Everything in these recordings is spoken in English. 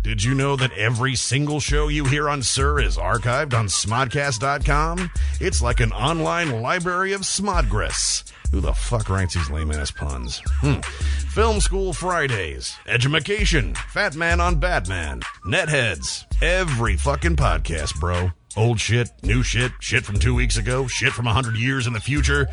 Did you know that every single show you hear on Sir is archived on Smodcast.com? It's like an online library of Smodgress. Who the fuck writes these lame-ass puns? Film School Fridays, Edumacation, Fat Man on Batman, Netheads, every fucking podcast, bro. Old shit, new shit, shit from 2 weeks ago, shit from 100 years in the future.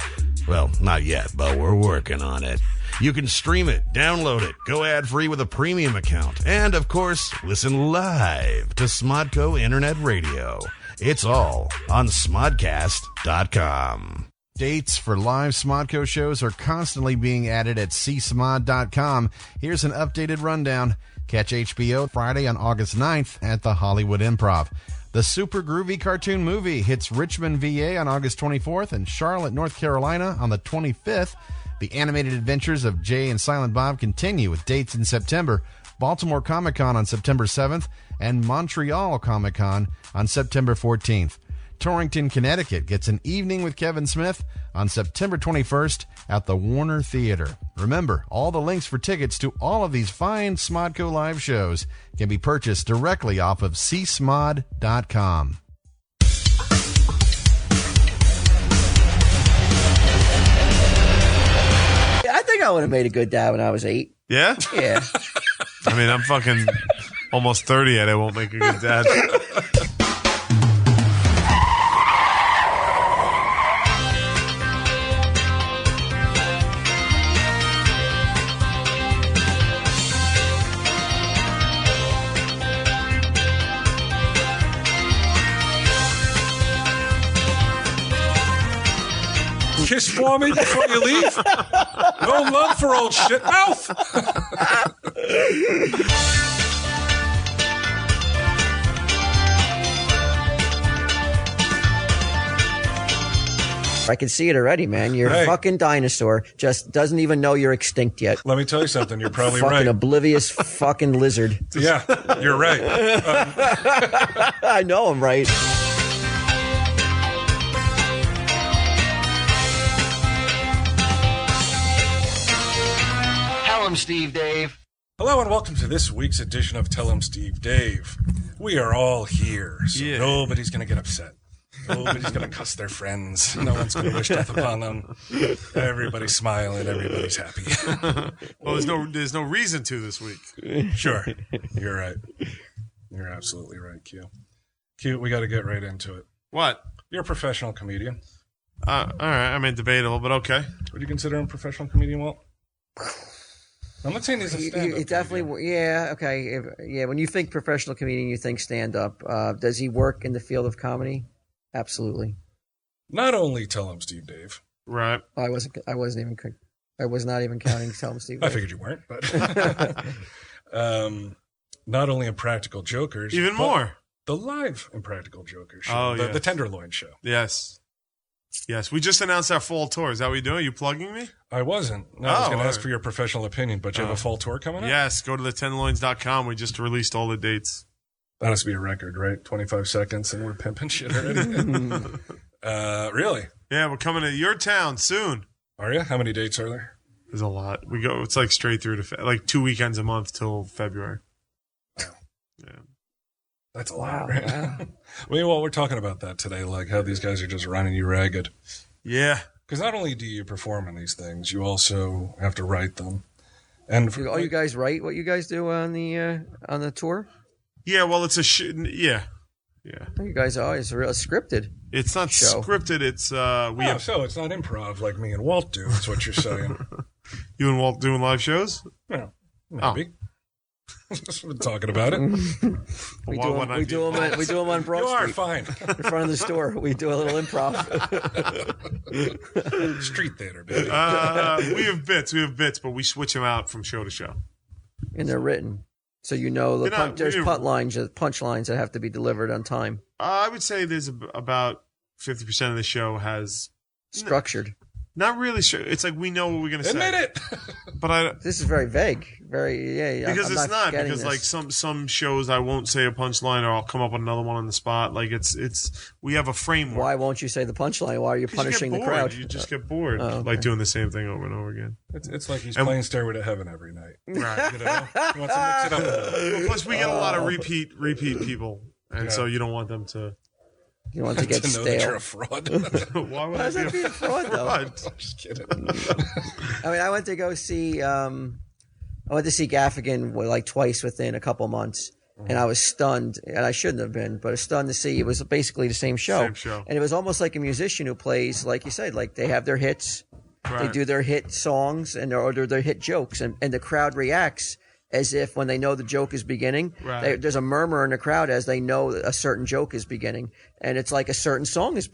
Well, not yet, but we're working on it. You can stream it, download it, go ad-free with a premium account, and, of course, listen live to Smodco Internet Radio. It's all on Smodcast.com. Dates for live Smodco shows are constantly being added at csmod.com. Here's an updated rundown. Catch HBO Friday on August 9th at the Hollywood Improv. The Super Groovy Cartoon Movie hits Richmond, VA on August 24th and Charlotte, North Carolina on the 25th. The Animated Adventures of Jay and Silent Bob continue with dates in September. Baltimore Comic-Con on September 7th and Montreal Comic-Con on September 14th. Torrington, Connecticut gets an evening with Kevin Smith on September 21st at the Warner Theater. Remember, all the links for tickets to all of these fine Smodco live shows can be purchased directly off of csmod.com. I think I would have made a good dad when I was 8. Yeah? Yeah. I mean, I'm fucking almost 30 yet. I won't make a good dad. Kiss for me before you leave? No love for old Shitmouth? I can see it already, man. You're a fucking dinosaur. Just doesn't even know you're extinct yet. Let me tell you something. You're probably fucking right. Oblivious fucking lizard. Yeah, you're right. I know I'm right. Tell him, Steve Dave. Hello and welcome to this week's edition of Tell 'em Steve Dave. We are all here, so nobody's going to get upset. Nobody's going to cuss their friends. No one's going to wish death upon them. Everybody's smiling. Everybody's happy. Well, there's no reason to this week. Sure. You're right. You're absolutely right, Q. Q, we got to get right into it. What? You're a professional comedian. All right. I mean, debatable, but okay. Would you consider him a professional comedian, Walt? I'm not saying he's a stand-up. Definitely, yeah, okay. When you think professional comedian, you think stand-up. Does he work in the field of comedy? Absolutely. Not only Tell 'em Steve Dave. Right. I was not even counting Tell 'em Steve Dave. I figured you weren't, but not only Impractical Jokers, even more. The live Impractical Jokers show, the Tenderloin show. Yes. We just announced our fall tour. Is that what you're doing? Are you plugging me? I wasn't. No, I was going to ask for your professional opinion, but you have a fall tour coming up? Yes, go to thetenderloins.com. We just released all the dates. That has to be a record, right? 25 seconds and we're pimping shit already. Really? Yeah, we're coming to your town soon. Are you? How many dates are there? There's a lot. It's like straight through to like 2 weekends a month till February. Wow. Yeah. That's a lot, right? Wow. Well, we're talking about that today, like how these guys are just running you ragged. Yeah. Because not only do you perform in these things, you also have to write them. And you guys write what you guys do on the tour? Yeah, well, it's a yeah. You guys are always real scripted. It's not scripted. It's so it's not improv like me and Walt do. Is what you're saying? You and Walt doing live shows? No, maybe. We're talking about it. We do them on Broad Street. You are fine. In front of the store. We do a little improv. Street theater, baby. We have bits, but we switch them out from show to show. And they're written. So there's punchlines that have to be delivered on time. I would say there's about 50% of the show has structured. Not really sure. It's like we know what we're going to say. Admit it. But this is very vague. very Because I'm it's not getting because this. like some shows I won't say a punchline or I'll come up with another one on the spot. Like it's we have a framework. Why won't you say the punchline? Why are you 'Cause punishing you the get bored. crowd? You just get bored, okay. like doing the same thing over and over again. It's like he's playing Stairway to Heaven every night. Right. You know, he wants to mix it up a little. Plus, we get a lot of repeat people, and so you don't want them to. You want to get To know that you're stale. a fraud. Why would Why I does that be be a fraud, though? fraud? Just kidding. I mean, I went to go see. I went to see Gaffigan like twice within a couple months, and I was stunned, and I shouldn't have been, but I was stunned to see it was basically the same show. Same show. And it was almost like a musician who plays, like you said, like they have their hits, they Right. do their hit songs and or their hit jokes, and the crowd reacts as if when they know the joke is beginning, Right. there's a murmur in the crowd as they know a certain joke is beginning, and it's like a certain song is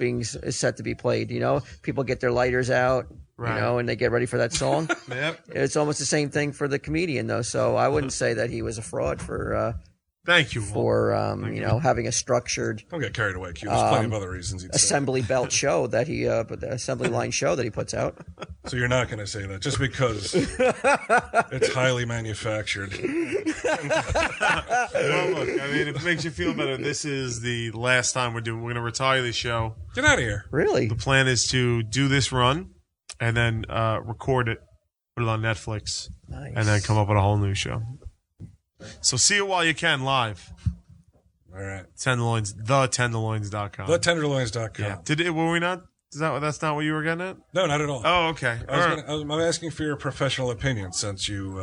set to be played. You know, people get their lighters out, Right. you know, and they get ready for that song. Yep. It's almost the same thing for the comedian, though. So I wouldn't say that he was a fraud for Thank you. Walt. you know, having a structured Don't get carried away, Q. There's plenty of other reasons he'd say. assembly belt show that he, the assembly line show that he puts out. So you're not going to say that just because it's highly manufactured. Well, look, I mean, if it makes you feel better, this is the last time we're going to retire the show. Get out of here. Really? The plan is to do this run and then record it, put it on Netflix, Nice. and then come up with a whole new show. So see it while you can live. All right. Tenderloins, thetenderloins.com. TheTenderloins.com. Yeah. Were we not? That's not what you were getting at? No, not at all. Oh, okay. I'm asking for your professional opinion since you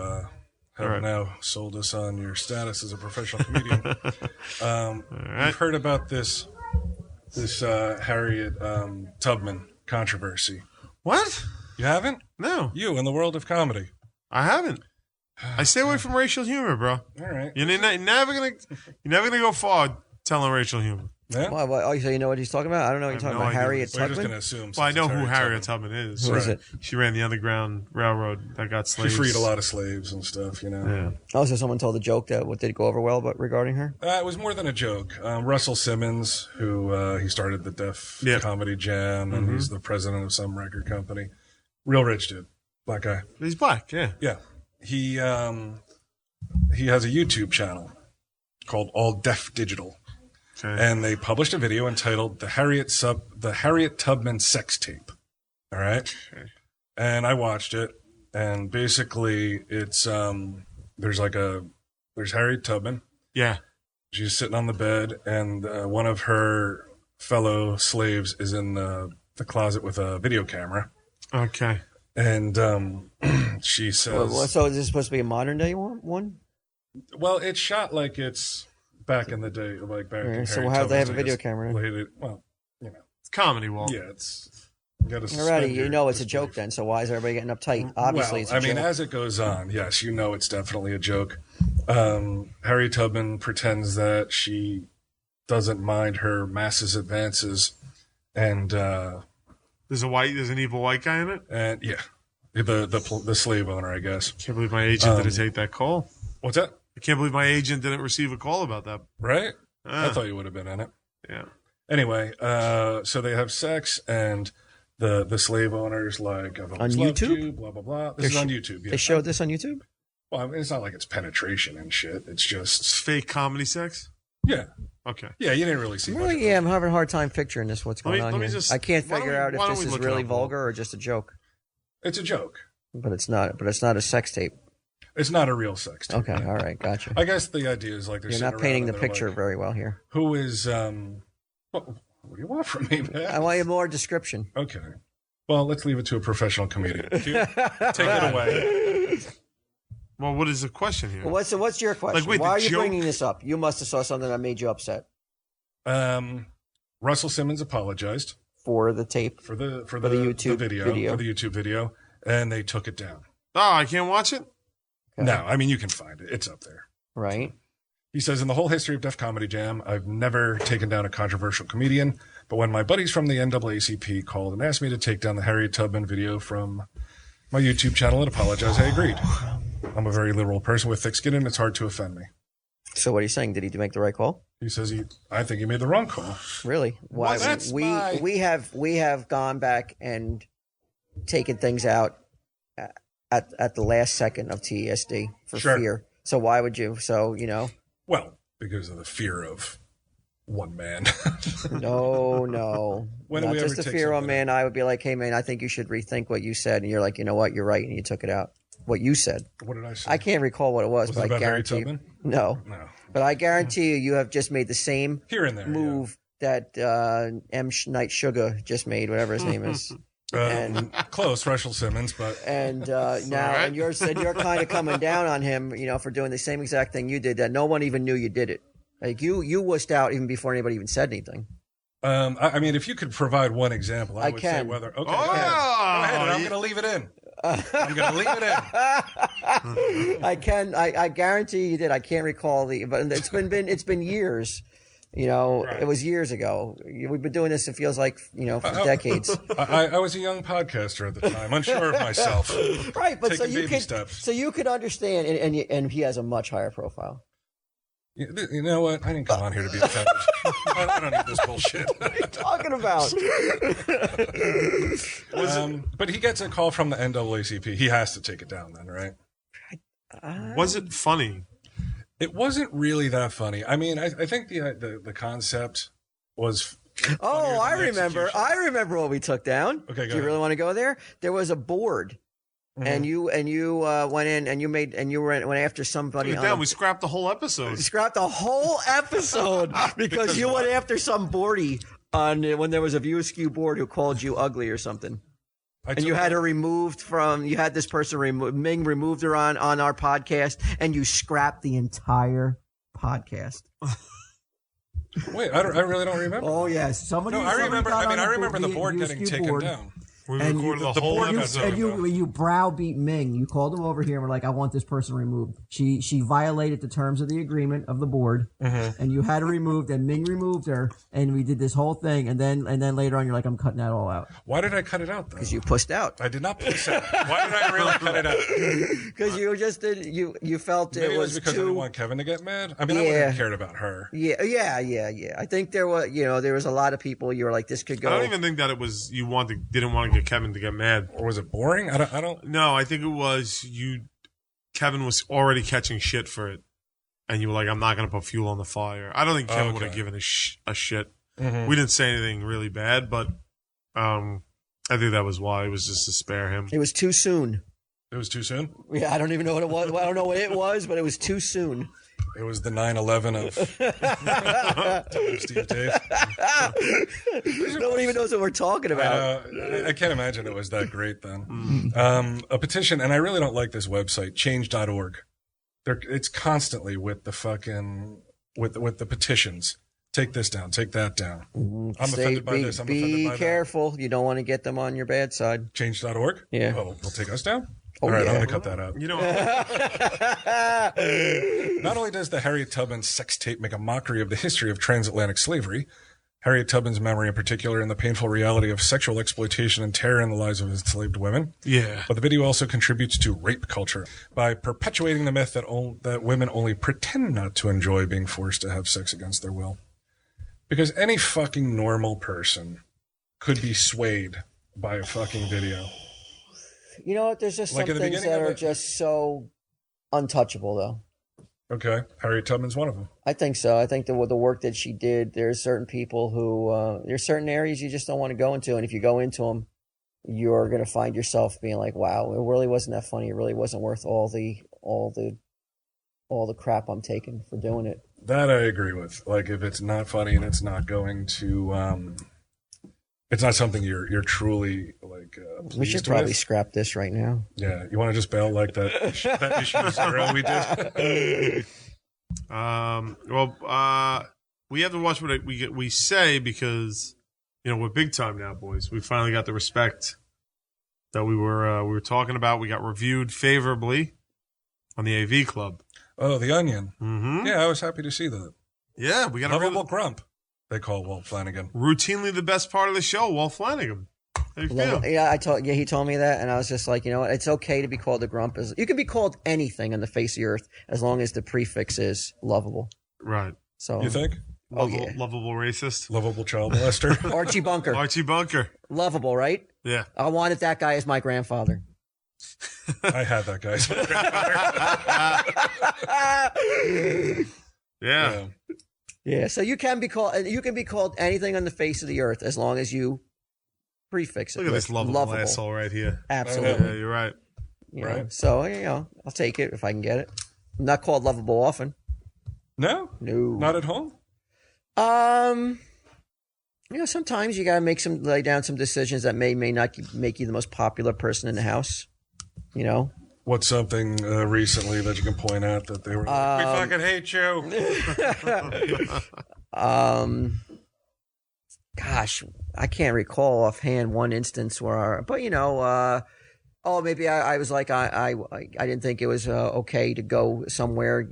have right. now sold us on your status as a professional comedian. right. You've heard about this Harriet Tubman controversy. What? You haven't? No, You in the world of comedy. I haven't. I stay away from racial humor, bro. All right. You're never gonna go far telling racial humor. Yeah? Why, oh, so you know what he's talking about? I don't know what you're I have talking no about. idea Harriet We're just going Tubman? to assume. Well, I since know it's who Harriet Tubman is. Who is it? She ran the Underground Railroad that got She slaves. freed a lot of slaves and stuff, you know. Yeah. Oh, so someone told a joke that did it go over well, but regarding her? It was more than a joke. Russell Simmons, who he started the Def Yep. Comedy Jam, and he's the president of some record company. Real rich dude. Black guy. He's black. Yeah. Yeah. He has a YouTube channel called All Deaf Digital. Okay. And they published a video entitled "The Harriet Tubman Sex Tape." All right, and I watched it, and basically it's there's Harriet Tubman. Yeah. She's sitting on the bed, and one of her fellow slaves is in the closet with a video camera, Okay. and she says, So is this supposed to be a modern day one? "Well, it's shot like it's." Back in the day, like back in So Harriet how do they have a Tubman's, I video guess, camera? Well, you know, It's comedy, Walt. yeah, it's you got to suspend Already, your you know it's a disbelief. joke then, so why is everybody getting uptight? Obviously, Well, it's a I joke. mean, as it goes on, yes, you know it's definitely a joke. Harriet Tubman pretends that she doesn't mind her mass's advances, and There's an evil white guy in it. yeah, the slave owner, I guess. Can't believe my agent didn't take that call. What's that? I can't believe my agent didn't receive a call about that. Right? I Ah. thought you would have been in it. Yeah. Anyway, so they have sex, and the slave owner's like, "I've always On loved YouTube? you," blah blah blah. This is on YouTube. Yeah. They showed this on YouTube? Well, I mean, it's not like it's penetration and shit. It's It's just fake comedy sex. yeah, Okay. yeah. You didn't really see much. Really, of yeah, it. I'm having a hard time picturing this. What's Let me- going on let me here? just- I can't why don't figure we- out why if don't this we is look it really up, vulgar or just a joke. It's a joke. But it's not. But it's not a sex tape. It's not a real sex tape. Okay, all right, gotcha. I guess the idea is like they're You're sitting not painting around the and they're picture like, very well here. Who is what do you want from me, man? I want you more description. Okay. Well, let's leave it to a professional comedian. Take it away. Well, what is the question here? Well, what's your question? Like, wait, Why the are you joke- bringing this up? You must have saw something that made you upset Russell Simmons apologized for the tape. for the YouTube video video. for the YouTube video, and they took it down. Oh, I can't watch it? Okay. No, I mean you can find it. It's up there. Right. He says, in the whole history of Def Comedy Jam, I've never taken down a controversial comedian, but when my buddies from the NAACP called and asked me to take down the Harriet Tubman video from my YouTube channel and apologize, I agreed. I'm a very liberal person with thick skin, and it's hard to offend me. So what are you saying? Did he make the right call? He says, I think he made the wrong call. Really? Why? that's we my- we have gone back and taken things out at the last second of TSD for Sure. fear. So why would you? So, you know. Well, because of the fear of one man. No. When do Not we just ever the take fear of something man. I would be like, hey, man, I think you should rethink what you said. And you're like, you know what? You're right. And you took it out. What you said. What did I say? I can't recall what it was, Was but it I about Harriet guarantee. Tubman? No. But I guarantee you have just made the same Here and there. move that Night Sugar just made, whatever his name is. And close, Russell Simmons, but now and you're kind of coming down on him, you know, for doing the same exact thing you did that no one even knew you did it. Like you wussed out even before anybody even said anything. I mean, if you could provide one example, I would say whether. Okay, go ahead. Go ahead, and I'm going to leave it in. I'm going to leave it in. I guarantee you did. I can't recall but it's been years. You know, It was years ago. We've been doing this. It feels like, you know, for decades. I was a young podcaster at the time, unsure of myself. Right, but steps. So you could understand, and he has a much higher profile. You know what? I didn't come on here to be offended. I don't need this bullshit. What are you talking about? But he gets a call from the NAACP. He has to take it down then, right? Was it funny? It wasn't really that funny. I mean, I think the concept was. Oh, I remember what we took down. Okay, do you really want to go there? There was a board, and you went in and you went after somebody. We scrapped the whole episode. We scrapped the whole episode because you went after some boardie when there was a View Askew board who called you ugly or something. And you had her removed you had this person Ming removed her on our podcast, and you scrapped the entire podcast. Wait, I really don't remember. Oh yes, I remember the board getting taken down. We recorded the whole episode. And you browbeat Ming. You called him over here and were like, I want this person removed. She violated the terms of the agreement of the board, and you had her removed, and Ming removed her, and we did this whole thing, and then later on you're like, I'm cutting that all out. Why did I cut it out though? Because you pushed out. I did not push out. Why did I really cut it out? Because you just did. You felt Maybe it was because too. I didn't want Kevin to get mad. I mean, I wouldn't have cared about her. Yeah. I think there was a lot of people. You were like, this could go. I don't even think that it was didn't want to get Kevin to get mad. Or was it boring? I don't. No, I think it was Kevin was already catching shit for it, and you were like, "I'm not going to put fuel on the fire." I don't think Kevin would have given a shit. Mm-hmm. We didn't say anything really bad, but I think that was why. It was just to spare him. It was too soon. It was too soon? Yeah, I don't even know what it was. I don't know what it was, but it was too soon. It was the 9/11 of Steve Dave. Nobody even knows what we're talking about. I can't imagine it was that great then. A petition, and I really don't like this website, change.org. It's constantly with the fucking with the petitions. Take this down. Take that down. I'm offended by this. I'm offended by that. Be careful. You don't want to get them on your bad side. Change.org? Yeah. Oh, they'll take us down? Oh, all right, yeah. I'm going to cut that out. You know, Not only does the Harriet Tubman sex tape make a mockery of the history of transatlantic slavery, Harriet Tubman's memory in particular, and the painful reality of sexual exploitation and terror in the lives of enslaved women. Yeah. But the video also contributes to rape culture by perpetuating the myth that women only pretend not to enjoy being forced to have sex against their will. Because any fucking normal person could be swayed by a fucking video. You know what? There's just some things that are just so untouchable, though. Okay. Harriet Tubman's one of them. I think so. I think the work that she did, there's certain people who, there's certain areas you just don't want to go into. And if you go into them, you're going to find yourself being like, wow, it really wasn't that funny. It really wasn't worth all the crap I'm taking for doing it. That I agree with. Like, if it's not funny and it's not going to, it's not something you're truly like. We should probably scrap this right now. Yeah, you want to just bail like that issue 0 we did. We have to watch what we say because we're big time now, boys. We finally got the respect that we were talking about. We got reviewed favorably on the AV Club. Oh, the Onion. Mm-hmm. Yeah, I was happy to see that. Yeah, we got a Lovable Grump. They call Walt Flanagan. Routinely the best part of the show, Walt Flanagan. How you feel? Yeah, he told me that, and I was just like, you know what? It's okay to be called a grump. You can be called anything on the face of the earth as long as the prefix is lovable. Right. You think? Lovable racist. Lovable child molester. Archie Bunker. Archie Bunker. Lovable, right? Yeah. I wanted that guy as my grandfather. I had that guy's Yeah. Yeah, so you can be called anything on the face of the earth as long as you prefix it. Look at with this lovable asshole right here. Absolutely. Yeah, you're right. You know, Right. so, I'll take it if I can get it. I'm not called lovable often. No? No. Not at home? Sometimes you gotta lay down some decisions that may not make you the most popular person in the house. You know? What's something recently that you can point out that they were like, we fucking hate you? Gosh, I can't recall offhand one instance where, but maybe I was like, I didn't think it was okay to go somewhere.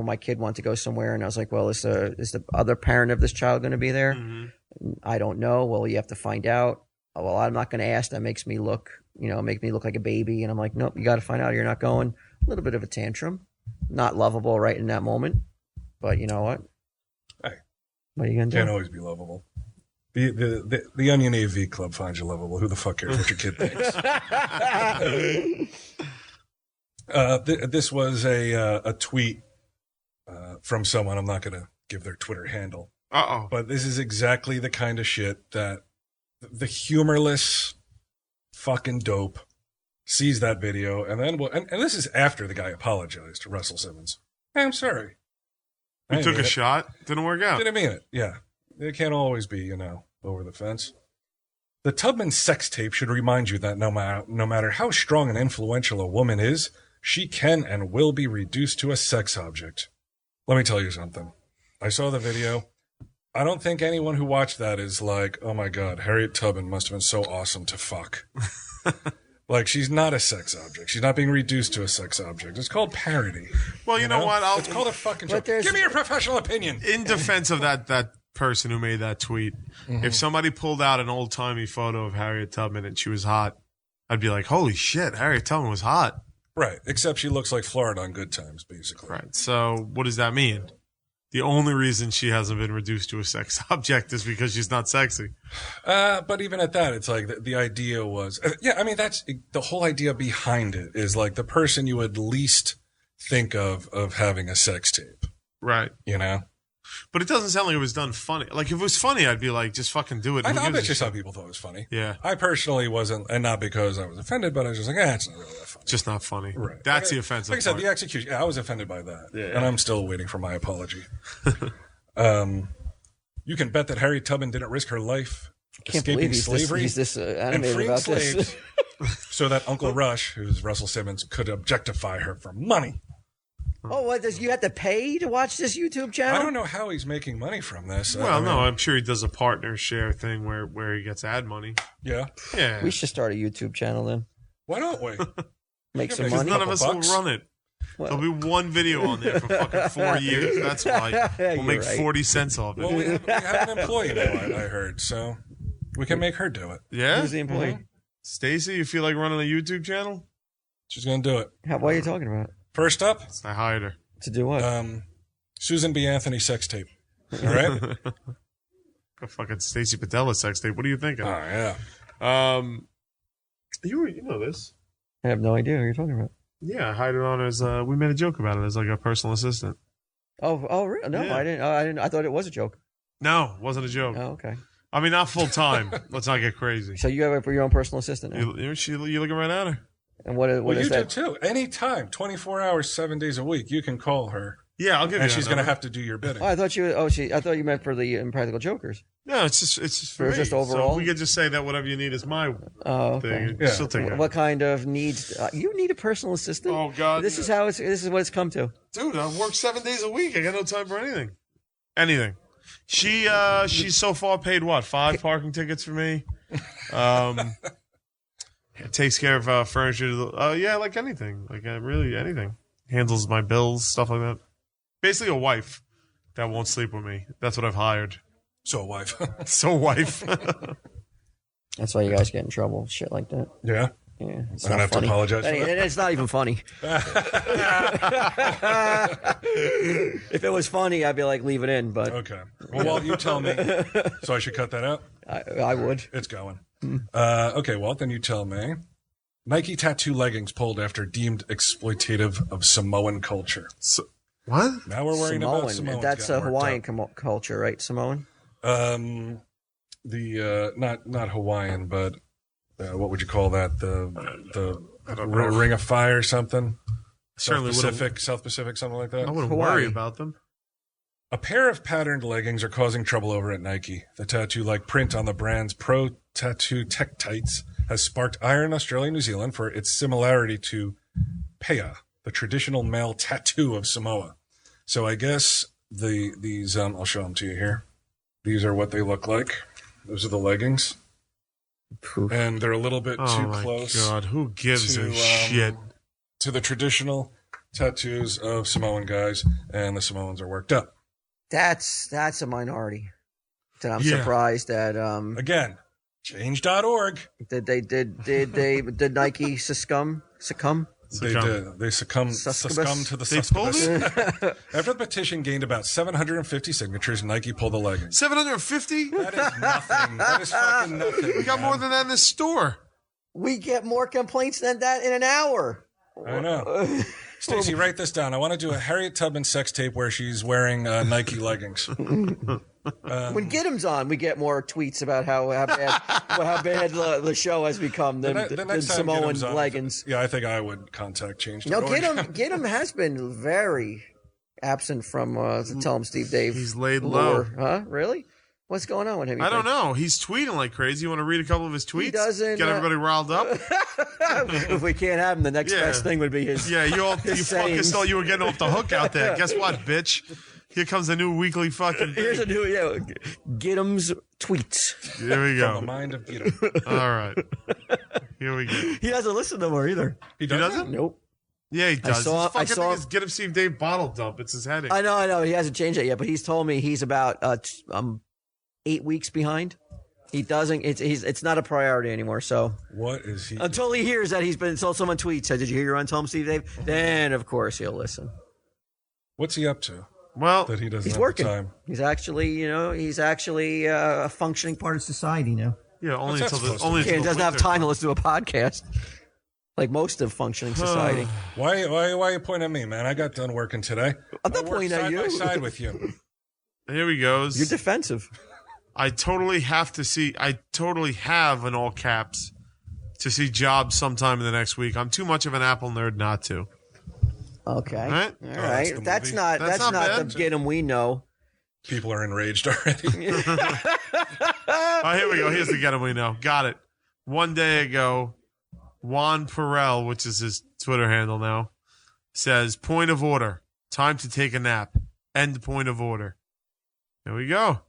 My kid wanted to go somewhere, and I was like, well, is the other parent of this child going to be there? Mm-hmm. I don't know. Well, you have to find out. Well, I'm not going to ask. That makes me look like a baby. And I'm like, nope, you got to find out. You're not going. A little bit of a tantrum, not lovable right in that moment. But you know what? Hey, what are you going to do? Can't always be lovable. The Onion AV Club finds you lovable. Who the fuck cares what your kid thinks? This was a tweet from someone. I'm not going to give their Twitter handle. Uh-oh. But this is exactly the kind of shit that the humorless fucking dope sees that video, and then and this is after the guy apologized to Russell Simmons. Hey, I'm sorry. He took a shot. Didn't work out. Didn't mean it. Yeah. It can't always be, over the fence. The Tubman sex tape should remind you that no matter how strong and influential a woman is, she can and will be reduced to a sex object. Let me tell you something. I saw the video. I don't think anyone who watched that is like, oh my God, Harriet Tubman must have been so awesome to fuck. Like, she's not a sex object. She's not being reduced to a sex object. It's called parody. Well, you know what? It's called a fucking joke. Give me your professional opinion. In defense of that person who made that tweet, if somebody pulled out an old-timey photo of Harriet Tubman and she was hot, I'd be like, holy shit, Harriet Tubman was hot. Right, except she looks like Florida on Good Times, basically. Right, so what does that mean? The only reason she hasn't been reduced to a sex object is because she's not sexy. But even at that, it's like the idea was, that's the whole idea behind it is like the person you would least think of having a sex tape. Right. But it doesn't sound like it was done funny. Like, if it was funny, I'd be like, just fucking do it. I bet you some people thought it was funny. Yeah. I personally wasn't, and not because I was offended, but I was just like, it's not really that funny. Just not funny. Right. That's the offensive Like I said, part. the execution, I was offended by that. Yeah. And I'm still waiting for my apology. You can bet that Harriet Tubman didn't risk her life escaping slavery he's this and animated freeing about slaves this. so that Uncle Rush, who's Russell Simmons, could objectify her for money. Oh, what does you have to pay to watch this YouTube channel? I don't know how he's making money from this. Well, no, I'm sure he does a partner share thing where he gets ad money. Yeah. Yeah. We should start a YouTube channel then. Why don't we? Make some Because money. None of us Bucks. will run it. Well- There'll be one video on there for fucking 4 years. That's why. We'll You're make right. 40 cents off it. Well, we have an employee now, I heard, so we can make her do it. Yeah? Who's the employee? Stacy, you feel like running a YouTube channel? She's going to do it. What are you talking about? First up, I hired her. To do what? Susan B. Anthony sex tape. All right? A fucking Stacy Patella sex tape. What are you thinking? Oh, yeah. You know this. I have no idea what you're talking about. Yeah, I hired her on as we made a joke about it as like a personal assistant. Oh, really? No, Yeah. I didn't. I thought it was a joke. No, wasn't a joke. Oh, okay. I mean, not full time. Let's not get crazy. So you have your own personal assistant now. You looking right at her? And what Well, is you that? do too. Anytime, 24 hours, 7 days a week, you can call her. Yeah, I'll give you. And she's going to number. have to do your bidding. Oh, I thought you. I thought you meant for the Impractical Jokers. No, it's just for Or me. just overall? So we could just say that whatever you need is my Oh, thing. okay. and Yeah. She'll take it. What kind of needs? You need a personal assistant. Oh God! This is how it's. This is what it's come to. Dude, I work 7 days a week. I got no time for anything. Anything. She's so far paid what? 5 parking tickets for me. Takes care of furniture. Yeah, like anything. Like really anything. Handles my bills, stuff like that. Basically, a wife that won't sleep with me. That's what I've hired. So, wife. So, wife. That's why you guys get in trouble. Shit like that. Yeah. Yeah, it's I don't not have to funny. apologize for And that. it's not even funny. If it was funny, I'd be like, leave it in. But Okay. Well, Walt, you tell me. So I should cut that out? I would. It's going. Okay, Walt, then you tell me. Nike tattoo leggings pulled after deemed exploitative of Samoan culture. So, what? Now we're worrying about Samoans. That's a Hawaiian culture, right? Samoan? Not Hawaiian, but what would you call that? The Ring of Fire or something? Certainly South Pacific, something like that. I wouldn't Hawaii. worry about them. A pair of patterned leggings are causing trouble over at Nike. The tattoo-like print on the brand's Pro Tattoo Tech Tights has sparked ire in Australia and New Zealand for its similarity to pea, the traditional male tattoo of Samoa. So I guess these I'll show them to you here. These are what they look like. Those are the leggings. Poof. And they're a little bit too close. Oh, my God. Who gives to, a shit? To the traditional tattoos of Samoan guys, and the Samoans are worked up. That's a minority. That I'm surprised that Again, change.org. Did Nike succumb? They did. They succumbed to the succubus. After the petition gained about 750 signatures, Nike pulled the leggings. 750? That is nothing. That is fucking nothing. We got more than that in this store. We get more complaints than that in an hour. I know. Stacey, write this down. I want to do a Harriet Tubman sex tape where she's wearing Nike leggings. When Gitem's on, we get more tweets about how bad the show has become than Samoan leggings. I think I would contact Change. No, Gitem has been very absent from Tell Him Steve Dave. He's laid low. Huh? Really? What's going on with him? I don't know. He's tweeting like crazy. You want to read a couple of his tweets? He doesn't. Get everybody riled up? If we can't have him, the next best thing would be his. Yeah, you fucking thought you were getting off the hook out there. Guess what, bitch? Here comes a new weekly fucking thing. Here's a new, Gitem's tweets. Here we go. From the mind of Gitem. All right. Here we go. He hasn't listened to more either. He doesn't? Nope. Yeah, he does. I saw his Get Him Steve Dave bottle dump. It's his heading. I know. He hasn't changed it yet, but he's told me he's about 8 weeks behind. He doesn't. It's not a priority anymore. So what is he? Until he hears that he's been. So someone tweets, "Did you hear you're on Tell Him Steve Dave?" Then of course he'll listen. What's he up to? Well, that he doesn't. He's have working. Time. He's actually, a functioning part of society now. Yeah, only until he doesn't have time to listen to a podcast. Like most of functioning society. Why are you pointing at me, man? I got done working today. I'm not pointing at you. Side by side with you. Here he goes. You're defensive. I totally have in all caps to see Jobs sometime in the next week. I'm too much of an Apple nerd not to. Okay. All right. That's not the Gitem we know. People are enraged already. Here we go. Here's the Gitem we know. Got it. One day ago, Juan Perel, which is his Twitter handle now, says, "Point of order. Time to take a nap. End point of order." There we go.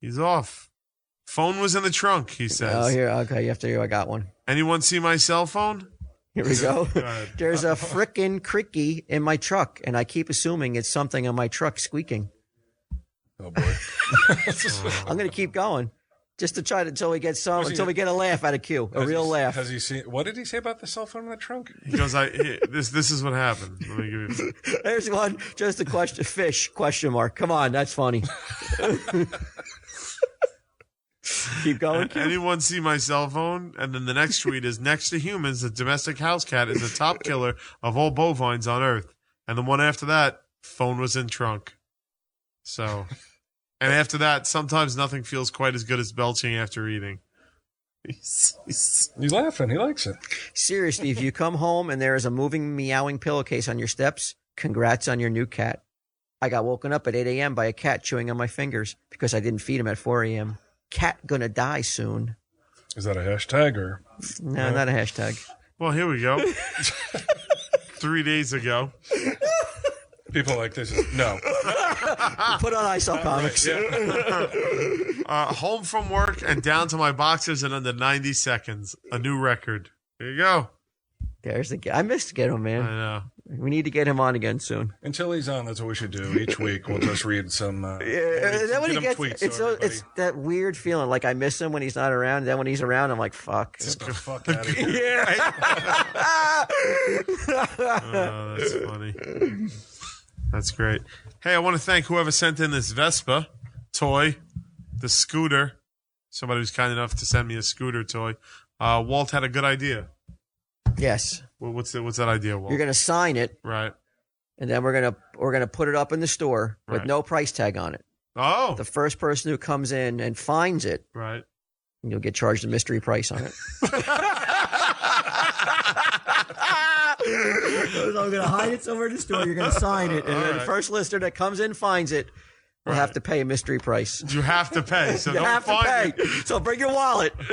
He's off. Phone was in the trunk, he says. Oh, here. Okay, you have to hear. I got one. Anyone see my cell phone? Here we go. There's a frickin' cricky in my truck, and I keep assuming it's something on my truck squeaking. Oh, boy. I'm going to keep going. Just to try until we get a laugh out of Q, a real laugh. Has he seen? What did he say about the cell phone in the trunk? He goes, "This is what happened." Let me give you. There's one. Just a question. Fish? Question mark. Come on, that's funny. Keep going. Anyone see my cell phone? And then the next tweet is, "Next to humans, the domestic house cat is the top killer of all bovines on Earth." And the one after that, phone was in trunk. So. And after that, sometimes nothing feels quite as good as belching after eating. He's laughing. He likes it. Seriously, if you come home and there is a moving, meowing pillowcase on your steps, congrats on your new cat. I got woken up at 8 a.m. by a cat chewing on my fingers because I didn't feed him at 4 a.m. Cat gonna die soon. Is that a hashtag or? No, not a hashtag. Well, here we go. 3 days ago. People like this. No. Put on ISO Comics. Home from work and down to my boxers in under 90 seconds. A new record. There you go. There's the I missed to get him, man. I know. We need to get him on again soon. Until he's on, that's what we should do. Each week we'll just read some. Tweets. It's that weird feeling. Like I miss him when he's not around. Then when he's around, I'm like, fuck. Get the fuck out of here. Yeah. Oh, that's funny. That's great. Hey, I want to thank whoever sent in this Vespa toy, the scooter. Somebody was kind enough to send me a scooter toy. Walt had a good idea. Yes. What's that idea, Walt? You're going to sign it, Right. and then we're gonna put it up in the store with Right. no price tag on it. Oh. The first person who comes in and finds it, Right. you'll get charged a mystery price on it. So I'm going to hide it somewhere in the store. You're going to sign it, and then the first listener that comes in finds it will have to pay a mystery price. You have to pay. So You don't have to find pay. it. So bring your wallet. Do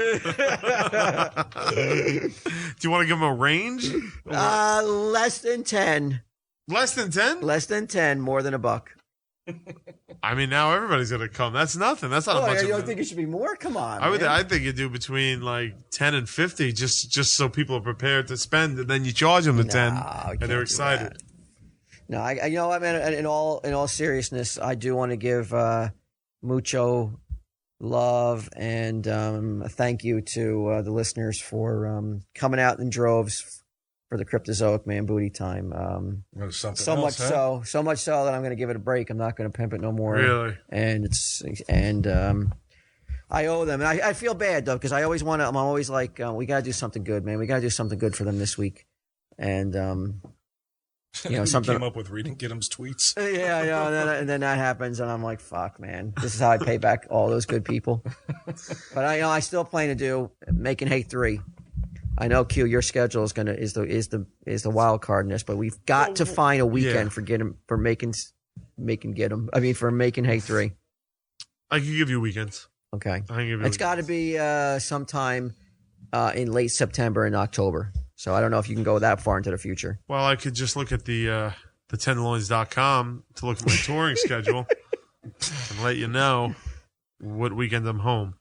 you want to give them a range? Less than 10. Less than 10? Less than 10, more than $1. I mean, now everybody's gonna come. That's nothing. That's not Oh, much. you don't think it should be more? Come on. I think you do between like 10 and 50, just so people are prepared to spend, and then you charge them the 10, and they're excited. No, I you know what, man. In all seriousness, I do want to give mucho love and a thank you to the listeners for coming out in droves for the Cryptozoic Man Booty Time. So much so that I'm going to give it a break. I'm not going to pimp it no more. Really? And I owe them. And I feel bad though, because I always want to. I'm always like, we got to do something good, man. We got to do something good for them this week. And something came up with reading Gitem's tweets. Yeah, and then that happens, and I'm like, fuck, man. This is how I pay back all those good people. But I still plan to do Making Hate 3. I know, Q, your schedule is the wild card in this, but we've got to find a weekend for Making Hate 3. I can give you weekends. Okay, It's got to be sometime in late September and October. So I don't know if you can go that far into the future. Well, I could just look at the tenderloins.com to look at my touring schedule and let you know what weekend I'm home.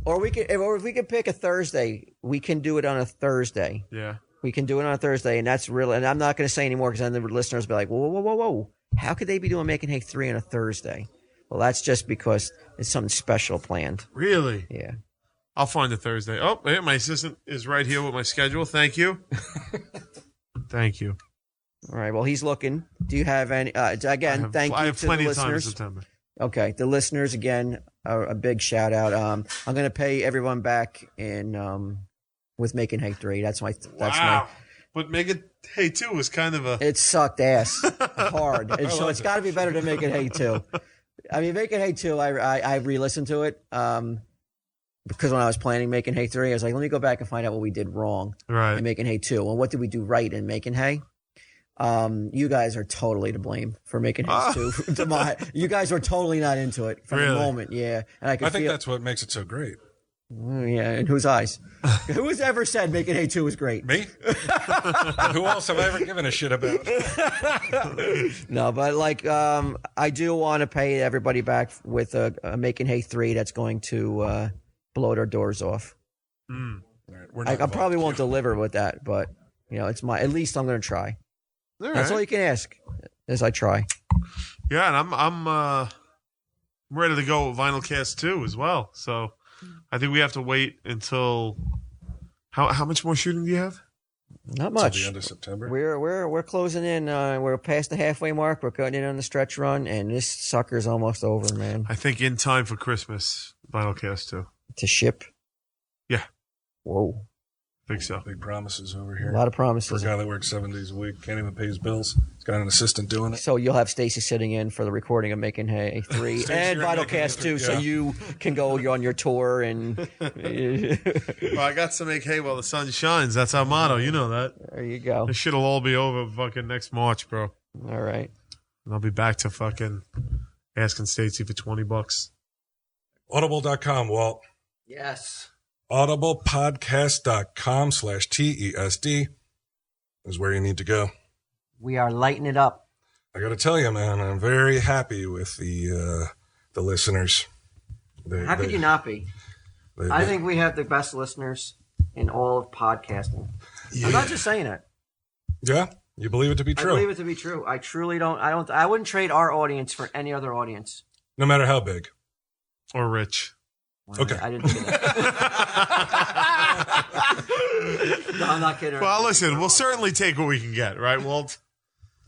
Or if we could pick a Thursday, we can do it on a Thursday. Yeah. We can do it on a Thursday, and that's real. And I'm not going to say anymore because then the listeners will be like, whoa. How could they be doing Making Hate 3 on a Thursday? Well, that's just because it's something special planned. Really? Yeah. I'll find a Thursday. Oh, hey, my assistant is right here with my schedule. Thank you. Thank you. All right. Well, he's looking. Do you have any? Again, thank you to the listeners. I have plenty of time in September. Okay. The listeners, again, a big shout out. I'm going to pay everyone back with Making Hate 3. That's my. But Making Hate 2 was kind of a. It sucked ass hard. And so it's got to be better than Making Hate 2. I mean, Making Hate 2, I re-listened to it. Because when I was planning Making Hay 3, I was like, let me go back and find out what we did wrong in Making Hay 2. And what did we do right in Making Hay? You guys are totally to blame for Making Hay 2. You guys were totally not into it from the moment. Yeah. And I think that's what makes it so great. Yeah. In whose eyes? Who has ever said Making Hay 2 was great? Me? Who else have I ever given a shit about? No, but I do want to pay everybody back with a Making Hay 3 that's going to blow their doors off. Right, I probably won't deliver with that, but it's at least I'm going to try. That's all you can ask, is I try. Yeah, and I'm ready to go with Vinyl Cast 2 as well. So I think we have to wait until how much more shooting do you have? Not much. Till the end of September. We're closing in. We're past the halfway mark. We're cutting in on the stretch run, and this sucker's almost over, man. I think in time for Christmas, Vinyl Cast 2. To ship? Yeah. Whoa. I think so. Big promises over here. A lot of promises. For a guy that works 7 days a week, can't even pay his bills. He's got an assistant doing it. So you'll have Stacy sitting in for the recording of Making Hay 3 and Vinyl Cast 2, so you can go on your tour and. Well, I got to make hay while the sun shines. That's our motto. You know that. There you go. This shit'll all be over fucking next March, bro. All right. And I'll be back to fucking asking Stacy for $20. Audible.com, Walt. Yes. audiblepodcast.com/TESD is where you need to go. We are lighting it up. I got to tell you, man, I'm very happy with the listeners. How could you not be? I think we have the best listeners in all of podcasting. Yeah. I'm not just saying it. Yeah, you believe it to be true. I believe it to be true. I truly don't. I wouldn't trade our audience for any other audience. No matter how big or rich. Well, okay. I didn't think of that. No, I'm not kidding. Well, listen, we'll certainly take what we can get, right, Walt?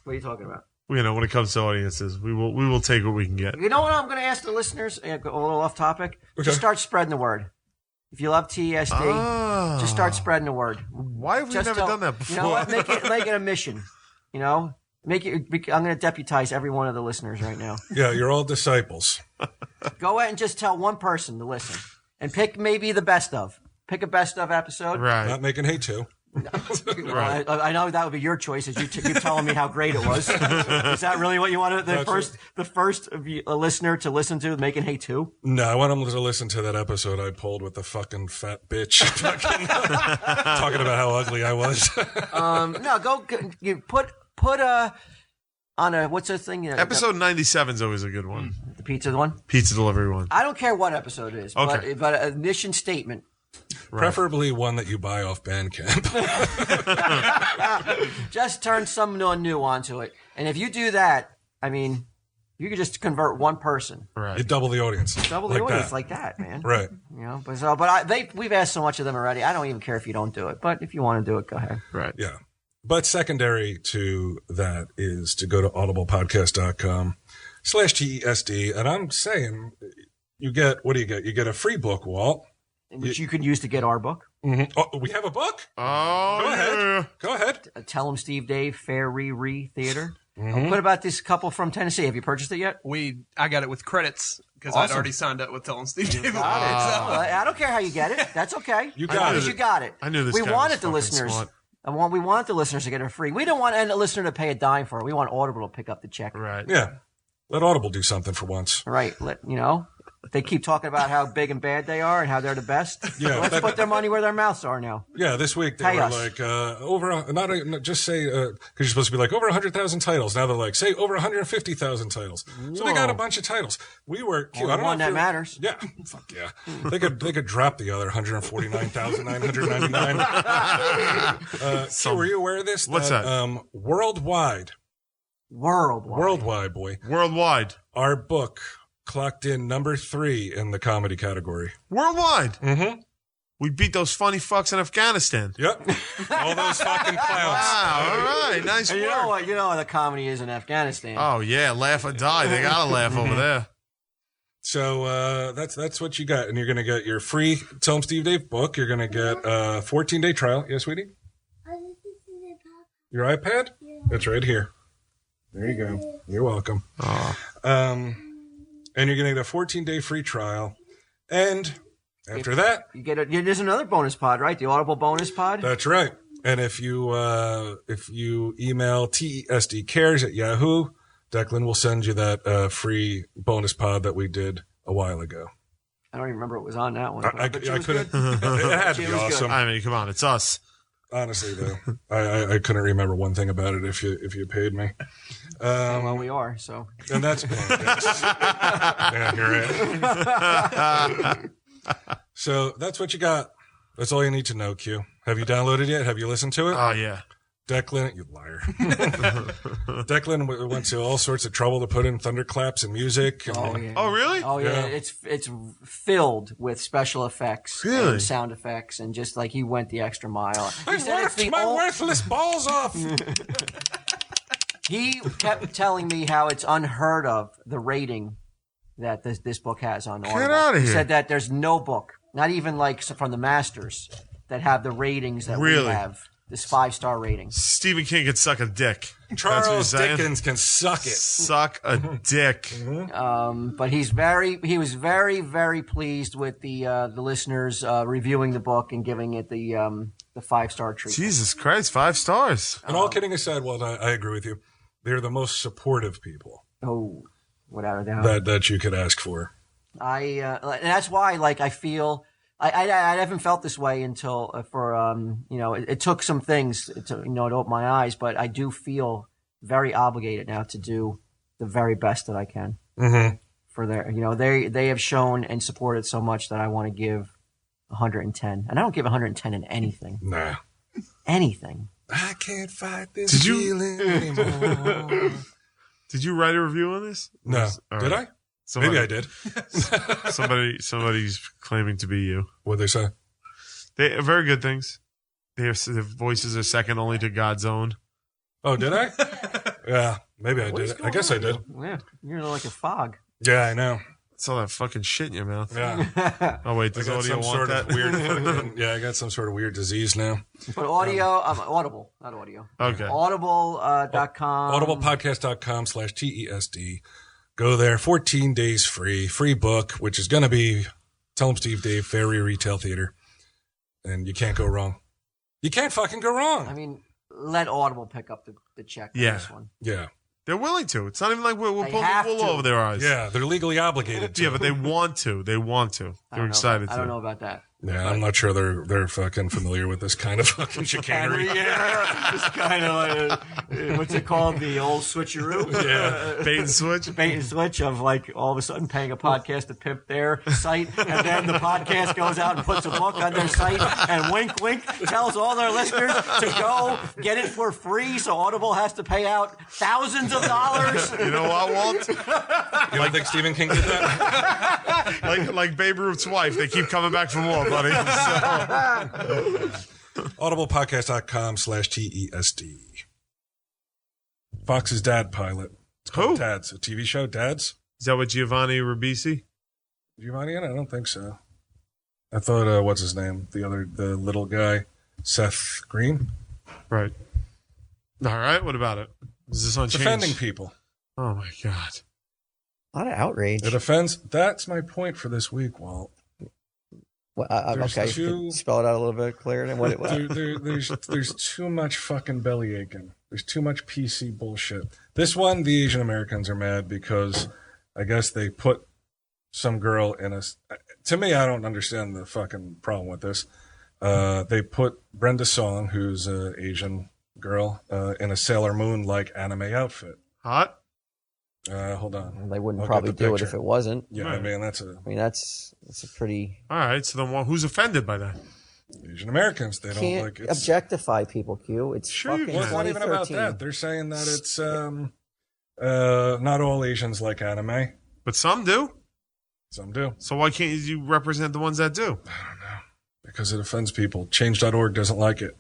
What are you talking about? When it comes to audiences, we will take what we can get. You know what I'm going to ask the listeners? A little off topic. Okay. Just start spreading the word. If you love TSD, Just start spreading the word. Why have we never done that before? You know what? Make it a mission. You know, I'm going to deputize every one of the listeners right now. Yeah, you're all disciples. Go ahead and just tell one person to listen, and pick maybe the best of. Pick a best of episode. Right. Not making hate to. Right. I know that would be your choice, as you telling me how great it was. Is that really what you wanted? The first listener to listen to, Making Hate 2? No, I want them to listen to that episode I pulled with the fucking fat bitch talking about how ugly I was. No, you put on a what's the thing? Episode 97 is always a good one. The pizza one. Pizza delivery one. I don't care what episode it is, Okay. but a mission statement. Right. Preferably one that you buy off Bandcamp. Just turn some new onto it, and if you do that, I mean, you could just convert one person. You double the audience. Double the audience like that, man. Right. You know, we've asked so much of them already. I don't even care if you don't do it, but if you want to do it, go ahead. Right. Yeah. But secondary to that is to go to audiblepodcast.com/TESD. And I'm saying you get, what do you get? You get a free book, Walt. Which you can use to get our book. Mm-hmm. Oh, we have a book? Oh, Go ahead. yeah. Go ahead. Tell 'em Steve Dave, Fair Theater. Mm-hmm. What about this couple from Tennessee? Have you purchased it yet? I got it with credits because Awesome. I'd already signed up with Tell 'em Steve Dave. I don't care how you get it. That's okay. You got it. You got it. I knew this We guy wanted was the fucking listeners. smart. We want the listeners to get it free. We don't want any listener to pay a dime for it. We want Audible to pick up the check. Right. Yeah. Let Audible do something for once. Right. They keep talking about how big and bad they are and how they're the best. Yeah, Let's put their money where their mouths are now. Yeah, this week they Pay were us. like just say because you're supposed to be like over 100,000 titles. Now they're like say over 150,000 titles. So they got a bunch of titles. We were Only one that matters. Yeah, fuck yeah. They could drop the other 149,999. So were you aware of this? What's that? Worldwide, boy. Worldwide. Our book clocked in number 3 in the comedy category. Worldwide. Mm-hmm. We beat those funny fucks in Afghanistan. Yep. All those fucking clowns. Wow. All right. Nice And work. you know what? You know the comedy is in Afghanistan. Oh, yeah. Laugh or die. They got to laugh over there. So that's what you got. And you're going to get your free Tell 'em Steve Dave book. You're going to get a 14-day trial. Yes, sweetie? Your iPad? It's right here. There you go. You're welcome. And you're going to get a 14-day free trial. And after that, There's another bonus pod, right? The Audible bonus pod. that's right. And if you email TESDcares at Yahoo, Declan will send you that free bonus pod that we did a while ago. I don't even remember what was on that one. I but she was couldn't. good. It had to She be was good. awesome. I mean, come on. It's us. Honestly, though, I couldn't remember one thing about it if you paid me. Well, we are, so. And that's yeah, you're right. So that's what you got. That's all you need to know, Q. Have you downloaded it? Have you listened to it? Oh, yeah. Declan, you liar. Declan went to all sorts of trouble to put in thunderclaps and music. And, Oh, yeah. Oh, really? Oh yeah, Yeah. it's filled with special effects, Really? and sound effects, and just like he went the extra mile. He I said it's worked the my only- worthless balls off. He kept telling me how it's unheard of the rating that this book has on Audible. outta He here. said that there's no book, not even like from the masters, that have the ratings that we Really? have. This 5-star rating. Stephen King could suck a dick. That's what you're Charles saying? Dickens can suck it. Suck a dick. But he was very, very pleased with the listeners reviewing the book and giving it the 5-star treatment. Jesus Christ, 5 stars. And all kidding aside, well, I agree with you. They're the most supportive people Oh, without a doubt. that you could ask for. And that's why, like, I feel I haven't felt this way until it took some things to open my eyes, but I do feel very obligated now to do the very best that I can for their, they have shown and supported so much that I want to give 110, and I don't give 110 in anything, Nah. anything. I can't fight this Did you- feeling anymore. Did you write a review on this? No. All Did right. I? Somebody, Maybe I did. Somebody's claiming to be you. What'd they say? They are very good things. Their voices are second only to God's own. Oh, did I? Yeah, maybe I did. I guess I did. Yeah, you're like a fog. Yeah, I know. It's all that fucking shit in your mouth. Yeah. Oh wait, I does got audio some want sort that? of weird fucking, yeah, I got some sort of weird disease now. But audio, Audible, not audio. Okay. Audible.com. Audiblepodcast.com/TESD. Go there, 14 days free book, which is going to be Tell 'em Steve Dave, Fairy Retail Theater. And you can't go wrong. You can't fucking go wrong. I mean, let Audible pick up the check on Yeah. this one. Yeah. They're willing to. It's not even like we're They pulling have the wool to. over their eyes. Yeah, they're legally obligated to. Yeah, but they want to. They want to. They're excited to. I don't know about that. Yeah, I'm not sure they're fucking familiar with this kind of fucking chicanery. Yeah, it's kind of like what's it called? The old switcheroo. Yeah, bait and switch. Bait and switch of like all of a sudden paying a podcast to pimp their site, and then the podcast goes out and puts a book on their site, and wink, wink, tells all their listeners to go get it for free. So Audible has to pay out thousands of dollars. You know what, Walt? You don't think Stephen King did that? like Babe Ruth's wife. They keep coming back for more, buddy. So. Audiblepodcast.com/TESD. Fox's Dad pilot. It's called Who? Dads, a TV show. Dads? Is that with Giovanni Ribisi? Giovanni in it? I don't think so. I thought, what's his name? The little guy, Seth Green. Right. All right. What about it? Is this on It's change? offending people. Oh my god. A lot of outrage. It offends. That's my point for this week, Walt. Well, There's okay, two- spell it out a little bit clearer than what it was. There's too much fucking belly aching. There's too much PC bullshit. This one, the Asian Americans are mad because I guess they put some girl in a. To me, I don't understand the fucking problem with this. They put Brenda Song, who's an Asian girl, in a Sailor Moon like anime outfit. Hot. Hold on. They wouldn't I'll get probably the do it picture. if it wasn't. Yeah, Right. I mean that's That's a pretty. All right. So then, who's offended by that? Asian Americans. They don't Can't like it's. objectify people, Q. It's Sure you fucking can. Well, it's not even about 2013. that. They're saying that it's not all Asians like anime. But some do. Some do. So why can't you represent the ones that do? Because it offends people. Change.org doesn't like it.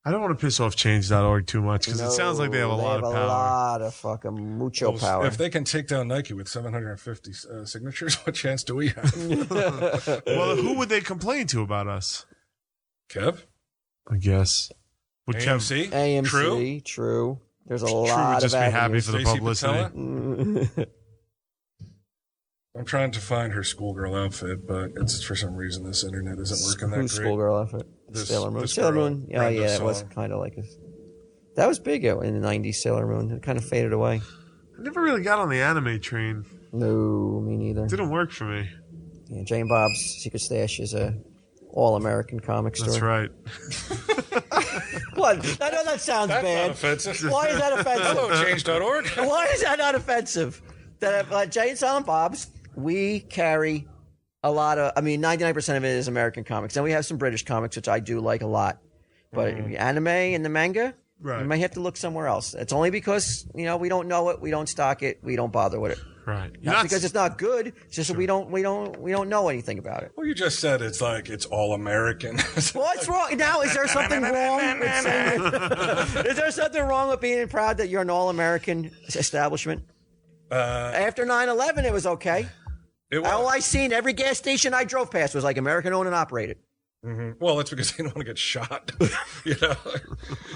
I don't want to piss off Change.org too much because it sounds like they have a lot of They have power. a lot of fucking mucho Well, power. If they can take down Nike with 750 signatures, what chance do we have? Well, who would they complain to about us? Kev? I guess. Would AMC? AMC, True? true. There's a True lot would just of be happy avenues. for the Stacey publicity. Patella? I'm trying to find her schoolgirl outfit, but it's for some reason this internet isn't working that Who's great. schoolgirl outfit? This- Sailor Moon. this Sailor girl, Moon. Yeah, Brenda that was Song. kind of like that was big in the '90s. Sailor Moon. It kind of faded away. I never really got on the anime train. No, me neither. It didn't work for me. Yeah, Jane Bob's Secret Stash is a all-American comic store. That's right. What? I know that sounds That's bad. not offensive. Why is that offensive? Hello, Change.org. Why is that not offensive? That Jay and Silent Bob's, we carry a lot of. I mean, 99% of it is American comics. Then we have some British comics, which I do like a lot. But anime and the manga, Right. you might have to look somewhere else. It's only because we don't know it, we don't stock it, we don't bother with it. Right. Not because it's not good. It's just that we don't know anything about it. Well, you just said it's like it's all American. What's wrong now? Is there something wrong with saying it? Is there something wrong with being proud that you're an all-American establishment? After 9/11, it was okay. It was. All I seen, every gas station I drove past was like American-owned and operated. Well, that's because they don't want to get shot.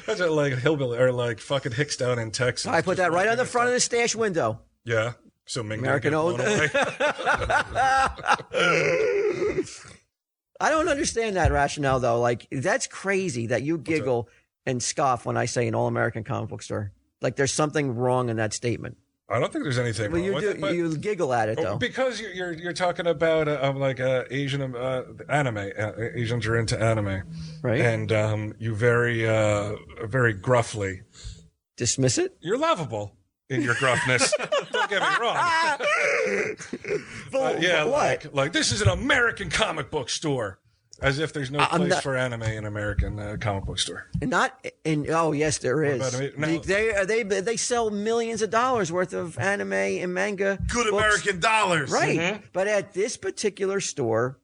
That's like hillbilly or like fucking Hicks down in Texas. I put that right on the front of the stash window. Yeah. So Ming American owned. I don't understand that rationale though. Like that's crazy that you giggle and scoff when I say an all-American comic book store. Like there's something wrong in that statement. I don't think there's anything Well, wrong you with do. it, but You giggle at it though. because you're talking about like Asian anime. Asians are into anime, Right. And you very gruffly. Dismiss it. You're lovable in your gruffness. Don't get me wrong. Yeah, What? like this is an American comic book store, as if there's no I'm place not- for anime in American comic book store. Not in. Oh yes, there is. about it? No. They sell millions of dollars worth of anime and manga. Good books. American dollars. Right. But at this particular store,